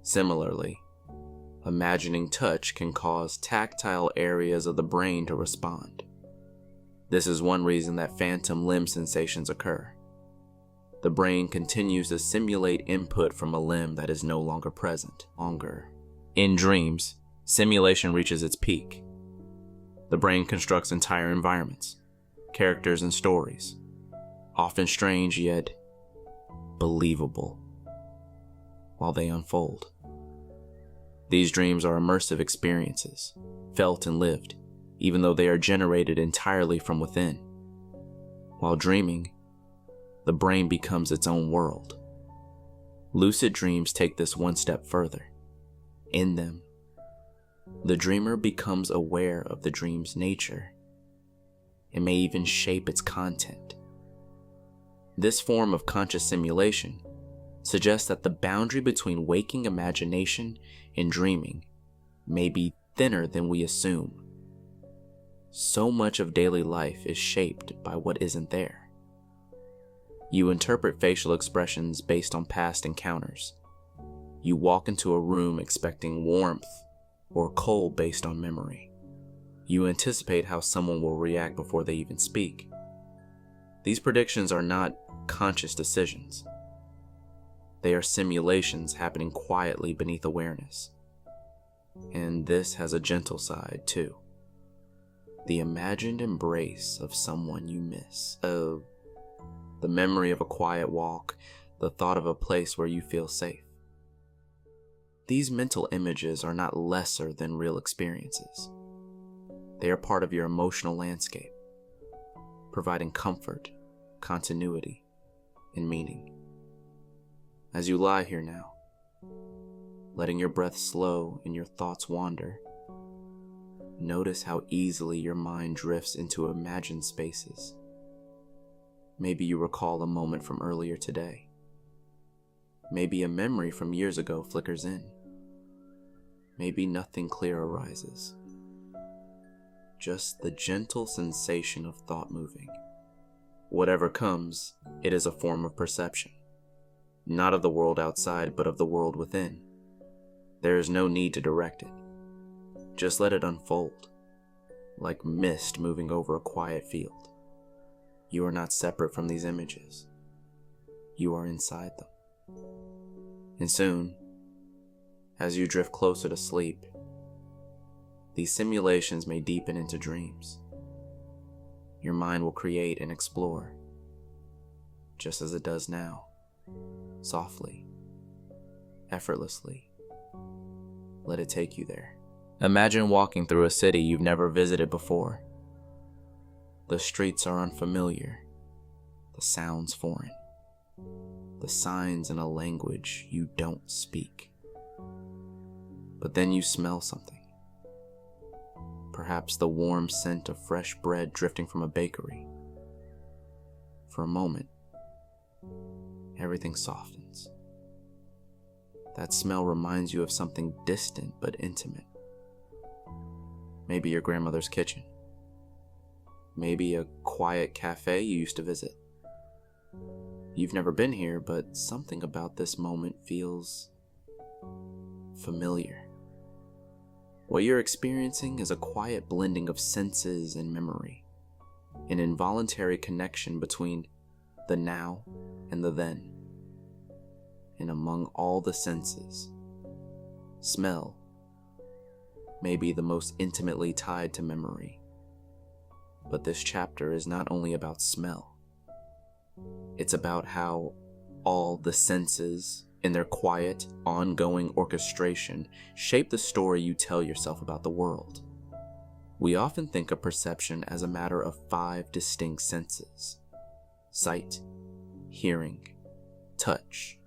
Similarly, imagining touch can cause tactile areas of the brain to respond. This is one reason that phantom limb sensations occur. The brain continues to simulate input from a limb that is no longer present. In dreams, simulation reaches its peak. The brain constructs entire environments, characters, and stories, often strange yet believable, while they unfold. These dreams are immersive experiences, felt and lived, even though they are generated entirely from within. While dreaming, the brain becomes its own world. Lucid dreams take this one step further. In them, the dreamer becomes aware of the dream's nature and may even shape its content. This form of conscious simulation suggests that the boundary between waking imagination and dreaming may be thinner than we assume. So much of daily life is shaped by what isn't there. You interpret facial expressions based on past encounters. You walk into a room expecting warmth or cold based on memory. You anticipate how someone will react before they even speak. These predictions are not conscious decisions. They are simulations happening quietly beneath awareness. And this has a gentle side too. The imagined embrace of someone you miss. The memory of a quiet walk, the thought of a place where you feel safe. These mental images are not lesser than real experiences. They are part of your emotional landscape, providing comfort, continuity, and meaning. As you lie here now, letting your breath slow and your thoughts wander, notice how easily your mind drifts into imagined spaces. Maybe you recall a moment from earlier today. Maybe a memory from years ago flickers in. Maybe nothing clear arises. Just the gentle sensation of thought moving. Whatever comes, it is a form of perception. Not of the world outside, but of the world within. There is no need to direct it. Just let it unfold, like mist moving over a quiet field. You are not separate from these images. You are inside them. And soon, as you drift closer to sleep, These simulations may deepen into dreams. Your mind will create and explore, just as it does now, softly, effortlessly. Let it take you there. Imagine walking through a city you've never visited before. The streets are unfamiliar, the sounds foreign, the signs in a language you don't speak. But then you smell something. Perhaps the warm scent of fresh bread drifting from a bakery. For a moment, everything softens. That smell reminds you of something distant but intimate. Maybe your grandmother's kitchen. Maybe a quiet cafe you used to visit. You've never been here, but something about this moment feels familiar. What you're experiencing is a quiet blending of senses and memory, an involuntary connection between the now and the then. And among all the senses, smell may be the most intimately tied to memory. But this chapter is not only about smell. It's about how all the senses, in their quiet, ongoing orchestration, shape the story you tell yourself about the world. We often think of perception as a matter of 5 distinct senses: sight, hearing, touch,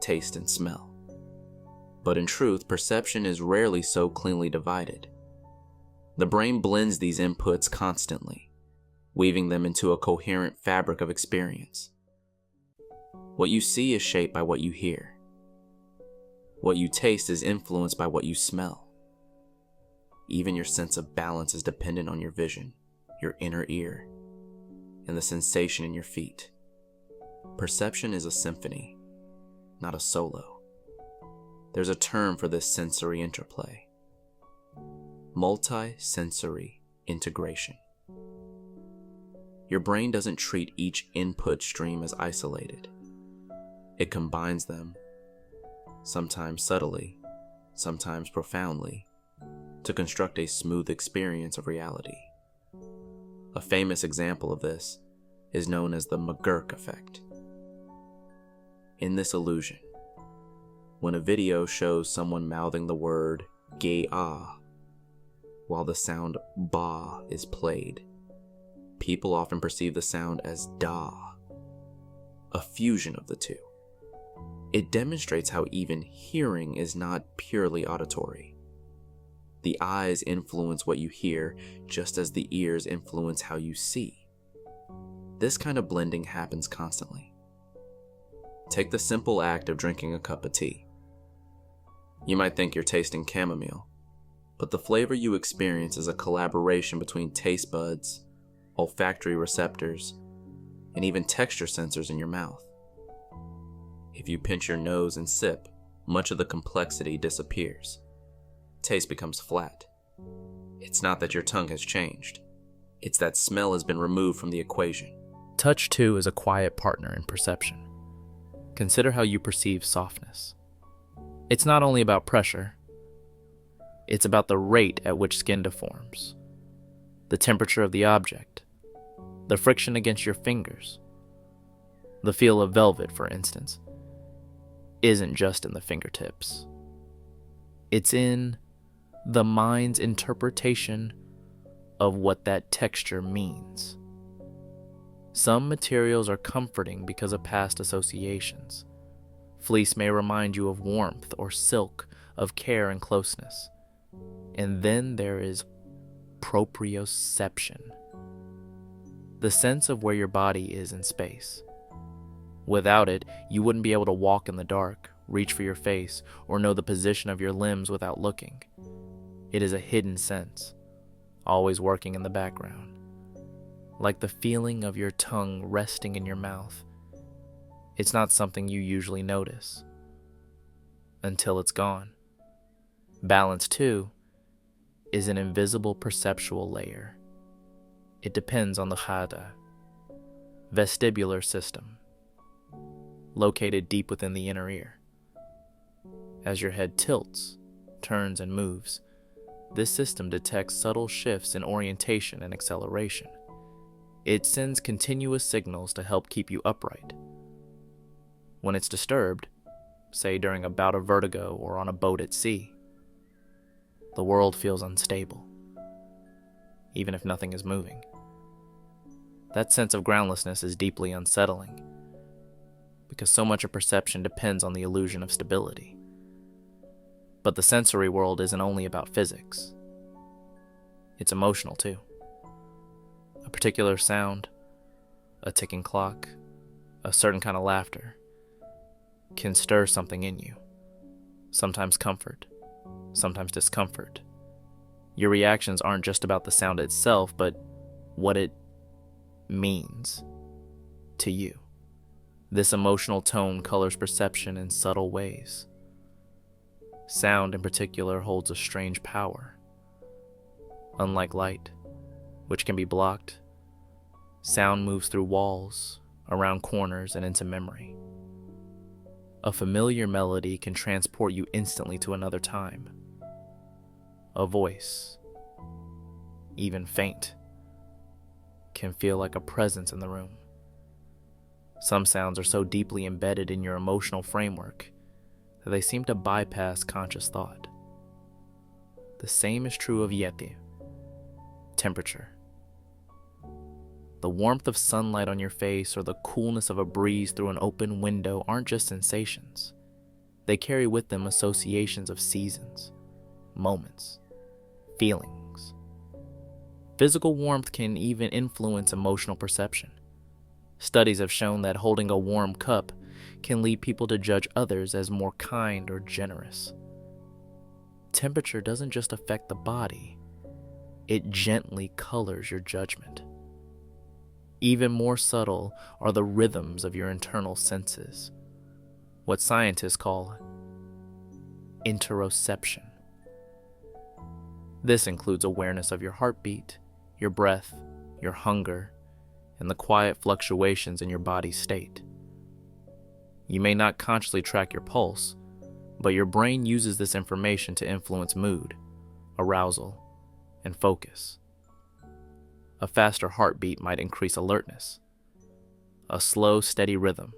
taste, and smell. But in truth, perception is rarely so cleanly divided. The brain blends these inputs constantly, weaving them into a coherent fabric of experience. What you see is shaped by what you hear. What you taste is influenced by what you smell. Even your sense of balance is dependent on your vision, your inner ear, and the sensation in your feet. Perception is a symphony, not a solo. There's a term for this sensory interplay: multi-sensory integration. Your brain doesn't treat each input stream as isolated. It combines them, sometimes subtly, sometimes profoundly, to construct a smooth experience of reality. A famous example of this is known as the McGurk effect. In this illusion, when a video shows someone mouthing the word gay-ah while the sound ba is played, people often perceive the sound as da, a fusion of the two. It demonstrates how even hearing is not purely auditory. The eyes influence what you hear just as the ears influence how you see. This kind of blending happens constantly. Take the simple act of drinking a cup of tea. You might think you're tasting chamomile, but the flavor you experience is a collaboration between taste buds, olfactory receptors, and even texture sensors in your mouth. If you pinch your nose and sip, much of the complexity disappears. Taste becomes flat. It's not that your tongue has changed. It's that smell has been removed from the equation. Touch, too, is a quiet partner in perception. Consider how you perceive softness. It's not only about pressure. It's about the rate at which skin deforms, the temperature of the object, the friction against your fingers. The feel of velvet, for instance, isn't just in the fingertips. It's in the mind's interpretation of what that texture means. Some materials are comforting because of past associations. Fleece may remind you of warmth, or silk of care and closeness. And then there is proprioception, the sense of where your body is in space. Without it, you wouldn't be able to walk in the dark, reach for your face, or know the position of your limbs without looking. It is a hidden sense, always working in the background, like the feeling of your tongue resting in your mouth. It's not something you usually notice until it's gone. Balance, too, is an invisible perceptual layer. It depends on the hada, vestibular system, located deep within the inner ear. As your head tilts, turns, and moves, This system detects subtle shifts in orientation and acceleration. It sends continuous signals to help keep you upright. When it's disturbed, say during a bout of vertigo or on a boat at sea, the world feels unstable, even if nothing is moving. That sense of groundlessness is deeply unsettling, because so much of perception depends on the illusion of stability. But the sensory world isn't only about physics. It's emotional too. A particular sound, a ticking clock, a certain kind of laughter can stir something in you. Sometimes comfort, sometimes discomfort. Your reactions aren't just about the sound itself, but what it means to you. This emotional tone colors perception in subtle ways. Sound in particular holds a strange power. Unlike light, which can be blocked, sound moves through walls, around corners, and into memory. A familiar melody can transport you instantly to another time. A voice, even faint, can feel like a presence in the room. Some sounds are so deeply embedded in your emotional framework that they seem to bypass conscious thought. The same is true of yeti, temperature. The warmth of sunlight on your face or the coolness of a breeze through an open window aren't just sensations. They carry with them associations of seasons, moments, feelings. Physical warmth can even influence emotional perception. Studies have shown that holding a warm cup can lead people to judge others as more kind or generous. Temperature doesn't just affect the body, it gently colors your judgment. Even more subtle are the rhythms of your internal senses, what scientists call interoception. This includes awareness of your heartbeat, your breath, your hunger, and the quiet fluctuations in your body's state. You may not consciously track your pulse, but your brain uses this information to influence mood, arousal, and focus. A faster heartbeat might increase alertness. A slow, steady rhythm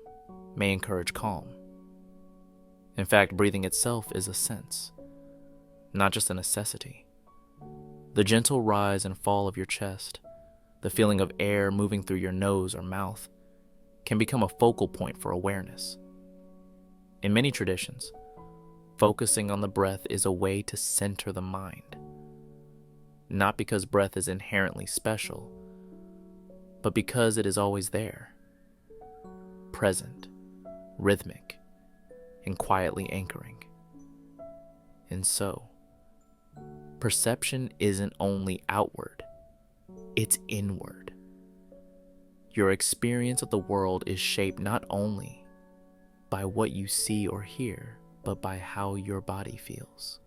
may encourage calm. In fact, breathing itself is a sense, not just a necessity. The gentle rise and fall of your chest, the feeling of air moving through your nose or mouth, can become a focal point for awareness. In many traditions, focusing on the breath is a way to center the mind. Not because breath is inherently special, but because it is always there, present, rhythmic, and quietly anchoring. And so, perception isn't only outward, it's inward. Your experience of the world is shaped not only by what you see or hear, but by how your body feels.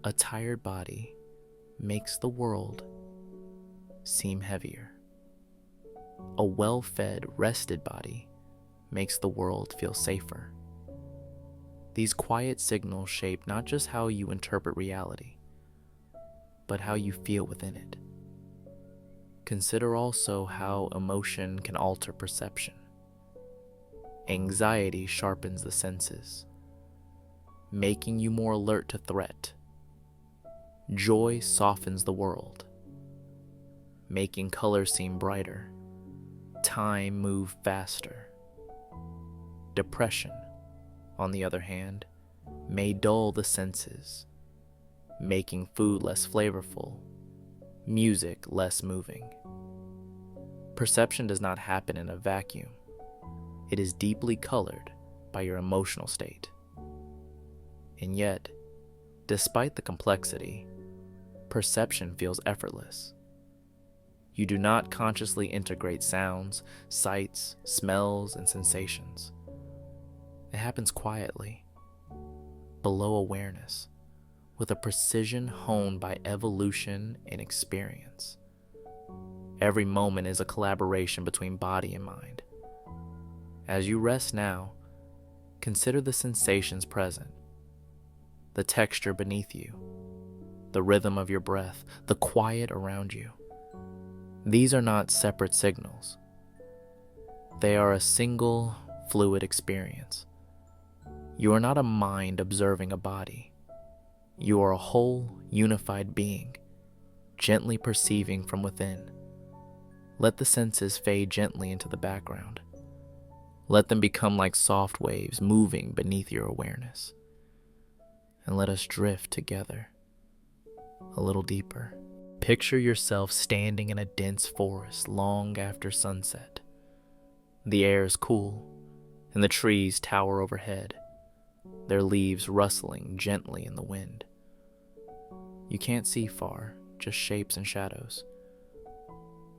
A tired body makes the world seem heavier. A well-fed, rested body makes the world feel safer. These quiet signals shape not just how you interpret reality, but how you feel within it. Consider also how emotion can alter perception. Anxiety sharpens the senses, making you more alert to threat. Joy softens the world, making colors seem brighter, time move faster. Depression, on the other hand, may dull the senses, making food less flavorful, music less moving. Perception does not happen in a vacuum. It is deeply colored by your emotional state. And yet, despite the complexity, perception feels effortless. You do not consciously integrate sounds, sights, smells, and sensations. It happens quietly, below awareness, with a precision honed by evolution and experience. Every moment is a collaboration between body and mind. As you rest now, consider the sensations present, the texture beneath you, the rhythm of your breath, the quiet around you. These are not separate signals. They are a single, fluid experience. You are not a mind observing a body. You are a whole, unified being, gently perceiving from within. Let the senses fade gently into the background. Let them become like soft waves moving beneath your awareness. And let us drift together, a little deeper. Picture yourself standing in a dense forest long after sunset. The air is cool, and the trees tower overhead, their leaves rustling gently in the wind. You can't see far, just shapes and shadows.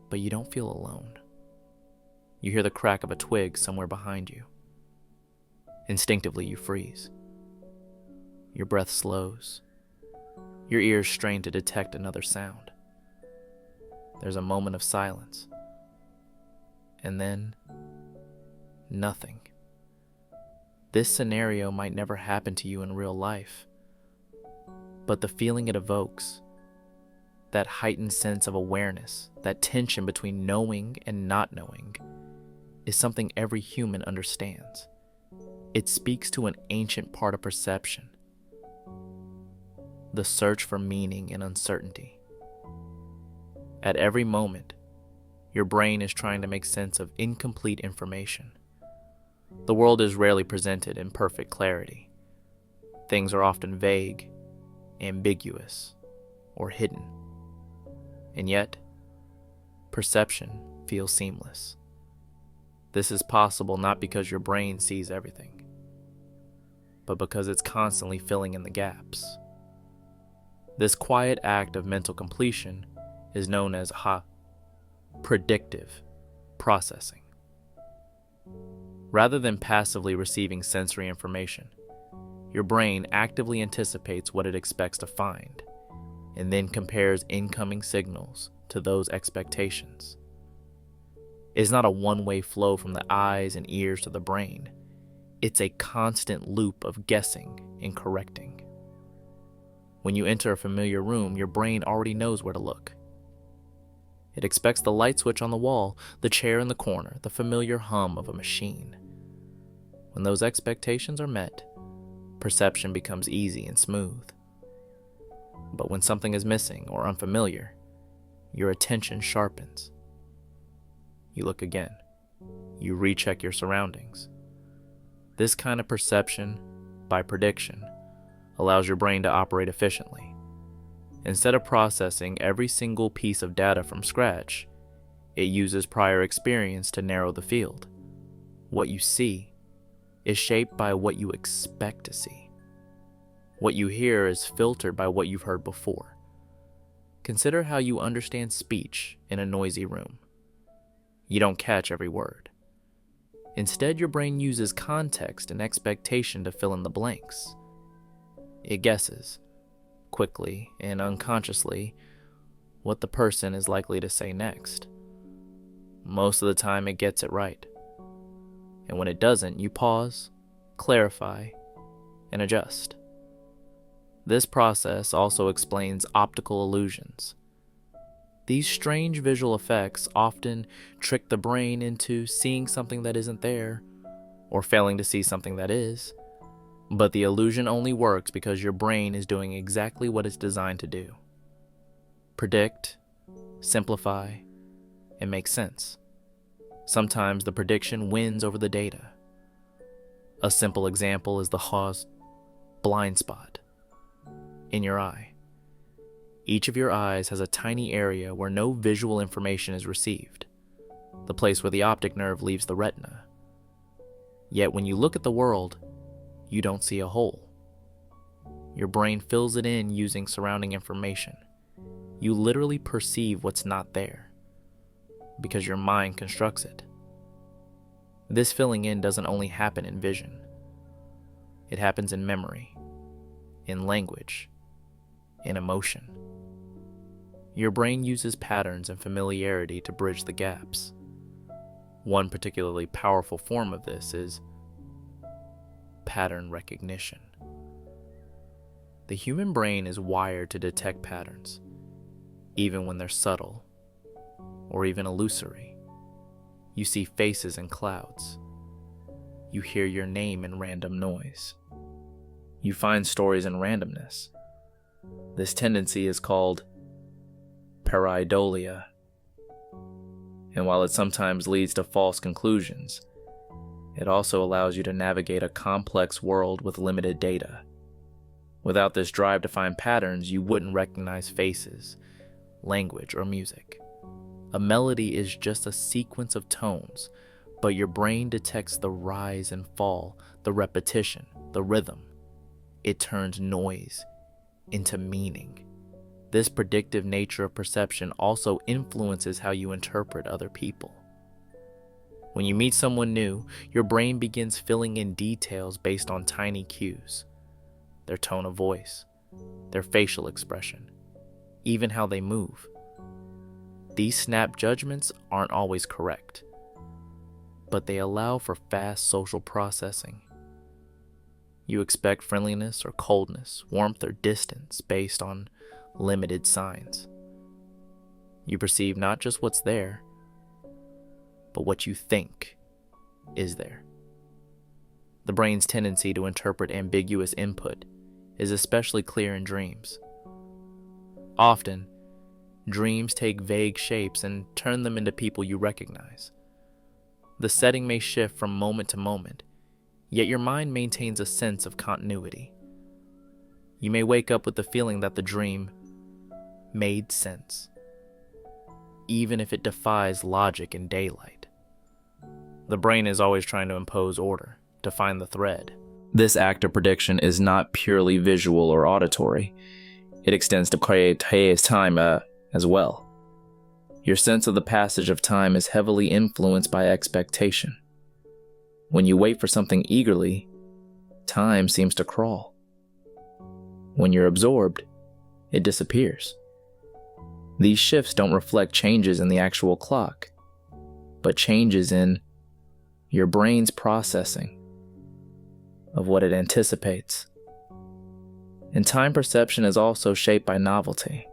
But you don't feel alone. You hear the crack of a twig somewhere behind you. Instinctively, you freeze. Your breath slows. Your ears strain to detect another sound. There's a moment of silence. And then, nothing. This scenario might never happen to you in real life, but the feeling it evokes, that heightened sense of awareness, that tension between knowing and not knowing, is something every human understands. It speaks to an ancient part of perception, the search for meaning in uncertainty. At every moment, your brain is trying to make sense of incomplete information. The world is rarely presented in perfect clarity. Things are often vague, ambiguous, or hidden. And yet, perception feels seamless. This is possible not because your brain sees everything, but because it's constantly filling in the gaps. This quiet act of mental completion is known as predictive processing. Rather than passively receiving sensory information, your brain actively anticipates what it expects to find, and then compares incoming signals to those expectations. It's not a one-way flow from the eyes and ears to the brain. It's a constant loop of guessing and correcting. When you enter a familiar room, your brain already knows where to look. It expects the light switch on the wall, the chair in the corner, the familiar hum of a machine. When those expectations are met, perception becomes easy and smooth. But when something is missing or unfamiliar, your attention sharpens. You look again. You recheck your surroundings. This kind of perception, by prediction, allows your brain to operate efficiently. Instead of processing every single piece of data from scratch, it uses prior experience to narrow the field. What you see is shaped by what you expect to see. What you hear is filtered by what you've heard before. Consider how you understand speech in a noisy room. You don't catch every word. Instead, your brain uses context and expectation to fill in the blanks. It guesses, quickly and unconsciously, what the person is likely to say next. Most of the time, it gets it right. And when it doesn't, you pause, clarify, and adjust. This process also explains optical illusions. These strange visual effects often trick the brain into seeing something that isn't there, or failing to see something that is. But the illusion only works because your brain is doing exactly what it's designed to do: predict, simplify, and make sense. Sometimes the prediction wins over the data. A simple example is the blind spot in your eye. Each of your eyes has a tiny area where no visual information is received, the place where the optic nerve leaves the retina. Yet when you look at the world, you don't see a hole. Your brain fills it in using surrounding information. You literally perceive what's not there, because your mind constructs it. This filling in doesn't only happen in vision. It happens in memory, in language, in emotion. Your brain uses patterns and familiarity to bridge the gaps. One particularly powerful form of this is pattern recognition. The human brain is wired to detect patterns, even when they're subtle or even illusory. You see faces in clouds. You hear your name in random noise. You find stories in randomness. This tendency is called pareidolia. And while it sometimes leads to false conclusions, it also allows you to navigate a complex world with limited data. Without this drive to find patterns, you wouldn't recognize faces, language, or music. A melody is just a sequence of tones, but your brain detects the rise and fall, the repetition, the rhythm. It turns noise into meaning. This predictive nature of perception also influences how you interpret other people. When you meet someone new, your brain begins filling in details based on tiny cues. Their tone of voice, their facial expression, even how they move. These snap judgments aren't always correct, but they allow for fast social processing. You expect friendliness or coldness, warmth or distance based on limited signs. You perceive not just what's there, but what you think is there. The brain's tendency to interpret ambiguous input is especially clear in dreams. Often, dreams take vague shapes and turn them into people you recognize. The setting may shift from moment to moment, yet your mind maintains a sense of continuity. You may wake up with the feeling that the dream made sense, even if it defies logic in daylight. The brain is always trying to impose order, to find the thread. This act of prediction is not purely visual or auditory. It extends to create time as well. Your sense of the passage of time is heavily influenced by expectation. When you wait for something eagerly, time seems to crawl. When you're absorbed, it disappears. These shifts don't reflect changes in the actual clock, but changes in your brain's processing of what it anticipates. And time perception is also shaped by novelty.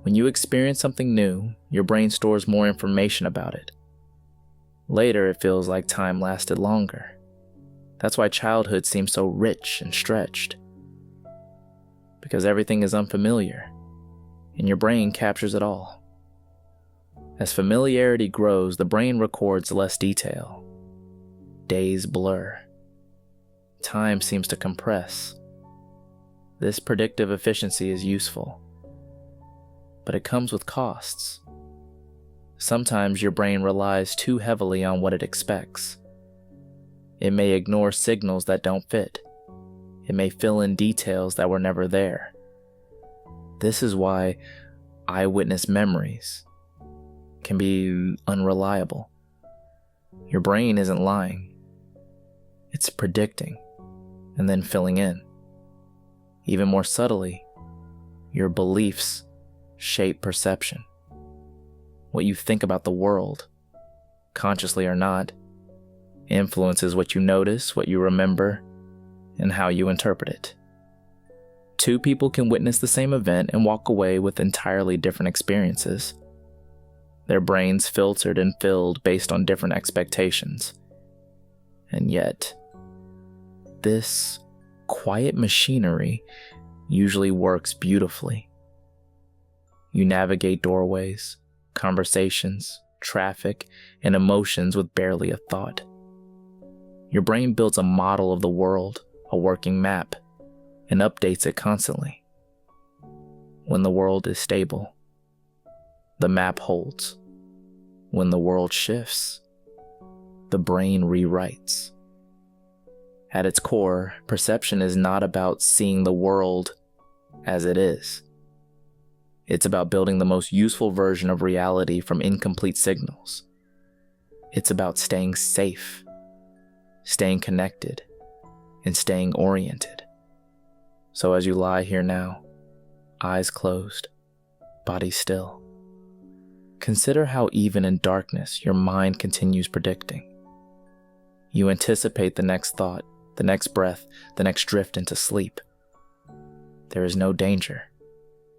When you experience something new, your brain stores more information about it. Later, it feels like time lasted longer. That's why childhood seems so rich and stretched. Because everything is unfamiliar, and your brain captures it all. As familiarity grows, the brain records less detail. Days blur. Time seems to compress. This predictive efficiency is useful, but it comes with costs. Sometimes your brain relies too heavily on what it expects. It may ignore signals that don't fit. It may fill in details that were never there. This is why eyewitness memories can be unreliable. Your brain isn't lying. It's predicting and then filling in. Even more subtly, your beliefs shape perception. What you think about the world, consciously or not, influences what you notice, what you remember, and how you interpret it. Two people can witness the same event and walk away with entirely different experiences. Their brains filtered and filled based on different expectations. And yet, this quiet machinery usually works beautifully. You navigate doorways, conversations, traffic, and emotions with barely a thought. Your brain builds a model of the world, a working map, and updates it constantly. When the world is stable, the map holds. When the world shifts, the brain rewrites. At its core, perception is not about seeing the world as it is. It's about building the most useful version of reality from incomplete signals. It's about staying safe, staying connected, and staying oriented. So as you lie here now, eyes closed, body still, consider how even in darkness your mind continues predicting. You anticipate the next thought, the next breath, the next drift into sleep. There is no danger,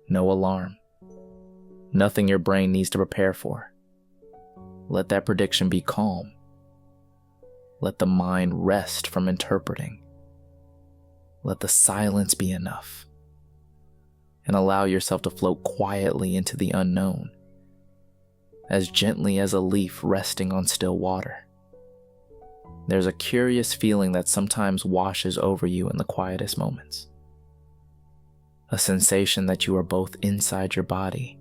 no alarm, nothing your brain needs to prepare for. Let that prediction be calm. Let the mind rest from interpreting. Let the silence be enough. And allow yourself to float quietly into the unknown, as gently as a leaf resting on still water. There's a curious feeling that sometimes washes over you in the quietest moments. A sensation that you are both inside your body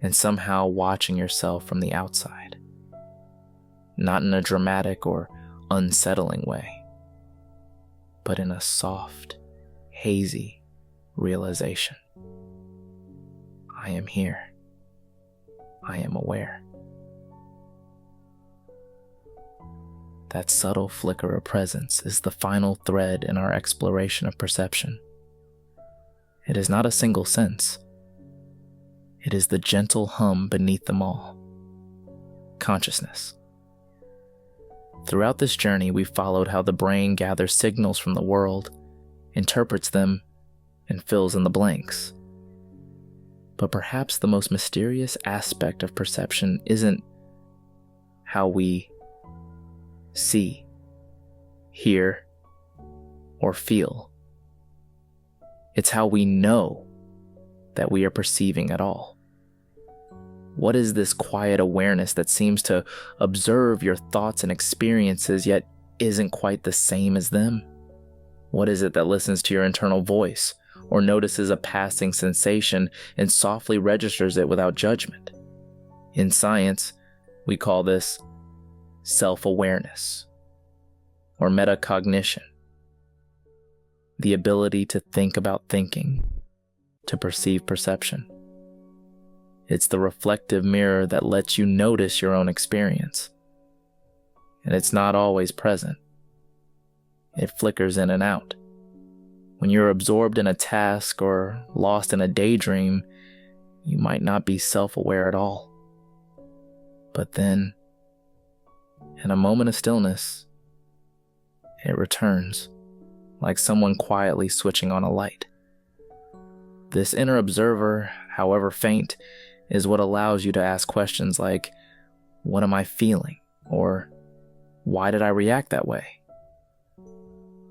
and somehow watching yourself from the outside. Not in a dramatic or unsettling way, but in a soft, hazy realization. I am here. I am aware. That subtle flicker of presence is the final thread in our exploration of perception. It is not a single sense. It is the gentle hum beneath them all. Consciousness. Throughout this journey, we've followed how the brain gathers signals from the world, interprets them, and fills in the blanks. But perhaps the most mysterious aspect of perception isn't how we see, hear, or feel. It's how we know that we are perceiving at all. What is this quiet awareness that seems to observe your thoughts and experiences yet isn't quite the same as them? What is it that listens to your internal voice or notices a passing sensation and softly registers it without judgment? In science, we call this self-awareness or metacognition. The ability to think about thinking, to perceive perception. It's the reflective mirror that lets you notice your own experience. And it's not always present. It flickers in and out. When you're absorbed in a task or lost in a daydream, you might not be self-aware at all. But then, in a moment of stillness, it returns, like someone quietly switching on a light. This inner observer, however faint, is what allows you to ask questions like, what am I feeling? Or, why did I react that way?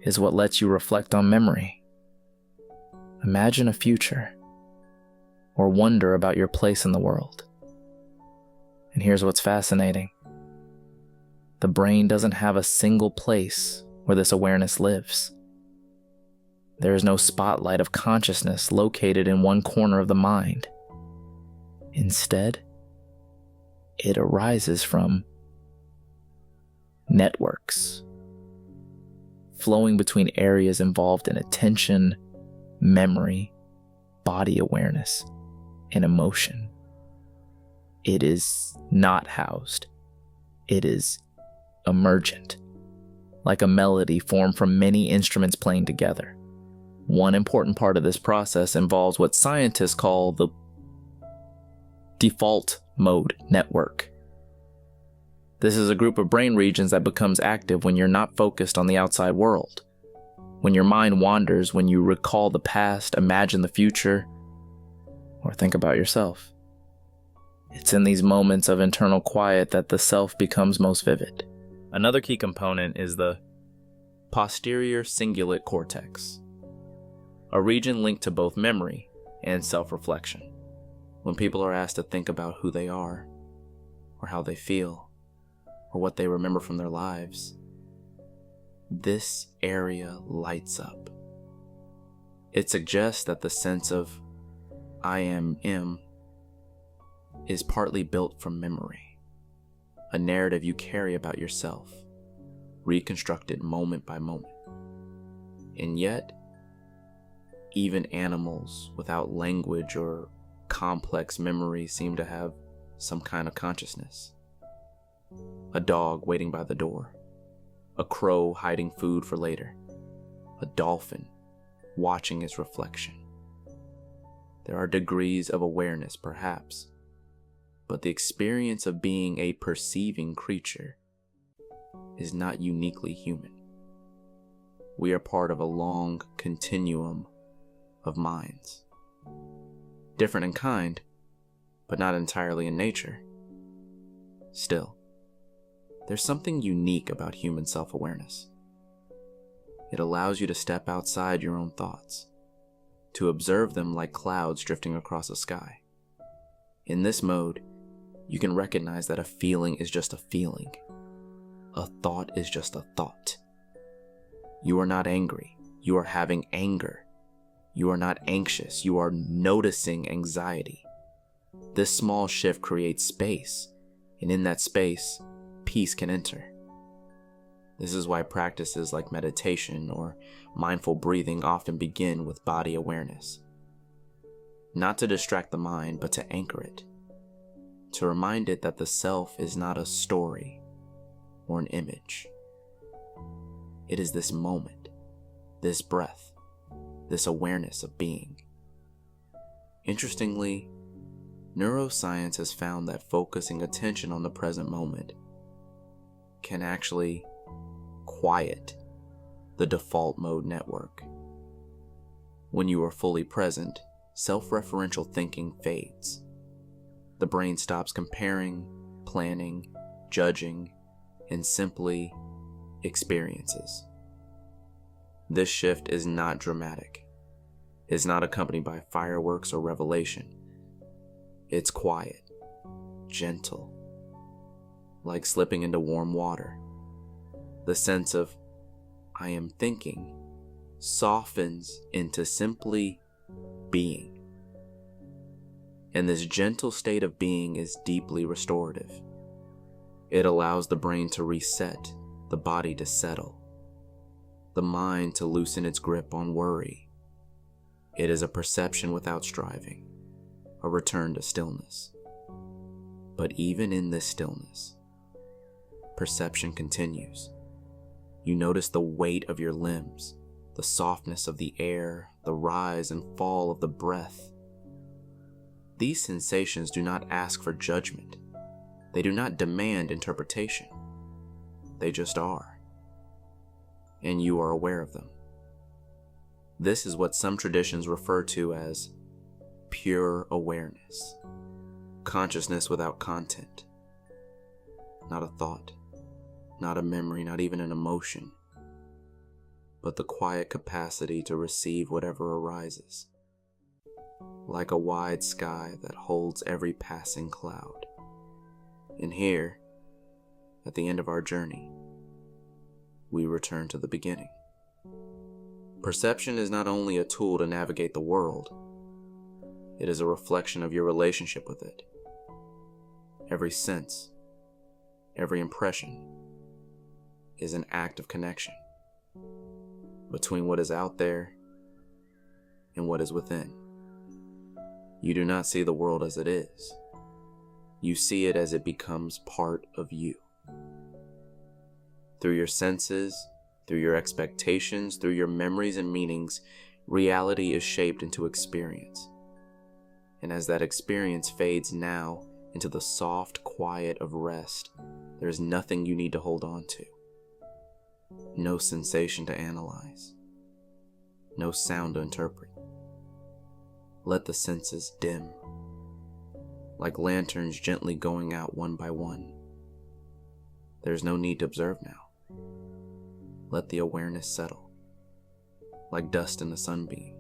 Is what lets you reflect on memory. Imagine a future, or wonder about your place in the world. And here's what's fascinating. The brain doesn't have a single place where this awareness lives. There is no spotlight of consciousness located in one corner of the mind. Instead, it arises from networks, flowing between areas involved in attention, memory, body awareness, and emotion. It is not housed. It is emergent, like a melody formed from many instruments playing together. One important part of this process involves what scientists call the default mode network. This is a group of brain regions that becomes active when you're not focused on the outside world. When your mind wanders, when you recall the past, imagine the future, or think about yourself. It's in these moments of internal quiet that the self becomes most vivid. Another key component is the posterior cingulate cortex, a region linked to both memory and self-reflection. When people are asked to think about who they are, or how they feel, or what they remember from their lives, this area lights up. It suggests that the sense of I am is partly built from memory, a narrative you carry about yourself, reconstructed moment by moment. And yet, even animals without language or complex memory seem to have some kind of consciousness. A dog waiting by the door, a crow hiding food for later, a dolphin watching its reflection. There are degrees of awareness, perhaps, but the experience of being a perceiving creature is not uniquely human. We are part of a long continuum of minds. Different in kind, but not entirely in nature. Still, there's something unique about human self-awareness. It allows you to step outside your own thoughts, to observe them like clouds drifting across a sky. In this mode, you can recognize that a feeling is just a feeling. A thought is just a thought. You are not angry. You are having anger. You are not anxious. You are noticing anxiety. This small shift creates space, and in that space, peace can enter. This is why practices like meditation or mindful breathing often begin with body awareness. Not to distract the mind, but to anchor it. To remind it that the self is not a story or an image. It is this moment, this breath, this awareness of being. Interestingly, neuroscience has found that focusing attention on the present moment can actually quiet the default mode network. When you are fully present, self-referential thinking fades. The brain stops comparing, planning, judging, and simply experiences. This shift is not dramatic. It's not accompanied by fireworks or revelation. It's quiet, gentle, like slipping into warm water. The sense of, I am thinking, softens into simply being. And this gentle state of being is deeply restorative. It allows the brain to reset, the body to settle, the mind to loosen its grip on worry. It is a perception without striving, a return to stillness. But even in this stillness, perception continues. You notice the weight of your limbs, the softness of the air, the rise and fall of the breath. These sensations do not ask for judgment. They do not demand interpretation. They just are. And you are aware of them. This is what some traditions refer to as pure awareness. Consciousness without content. Not a thought, not a memory, not even an emotion, but the quiet capacity to receive whatever arises. Like a wide sky that holds every passing cloud. And here, at the end of our journey, we return to the beginning. Perception is not only a tool to navigate the world, it is a reflection of your relationship with it. Every sense, every impression is an act of connection between what is out there and what is within. You do not see the world as it is. You see it as it becomes part of you. Through your senses, through your expectations, through your memories and meanings, reality is shaped into experience. And as that experience fades now into the soft quiet of rest, there is nothing you need to hold on to. No sensation to analyze. No sound to interpret. Let the senses dim, like lanterns gently going out one by one. There's no need to observe now. Let the awareness settle, like dust in a sunbeam.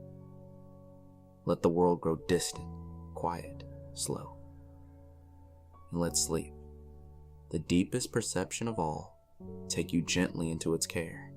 Let the world grow distant, quiet, slow. And let sleep, the deepest perception of all, take you gently into its care.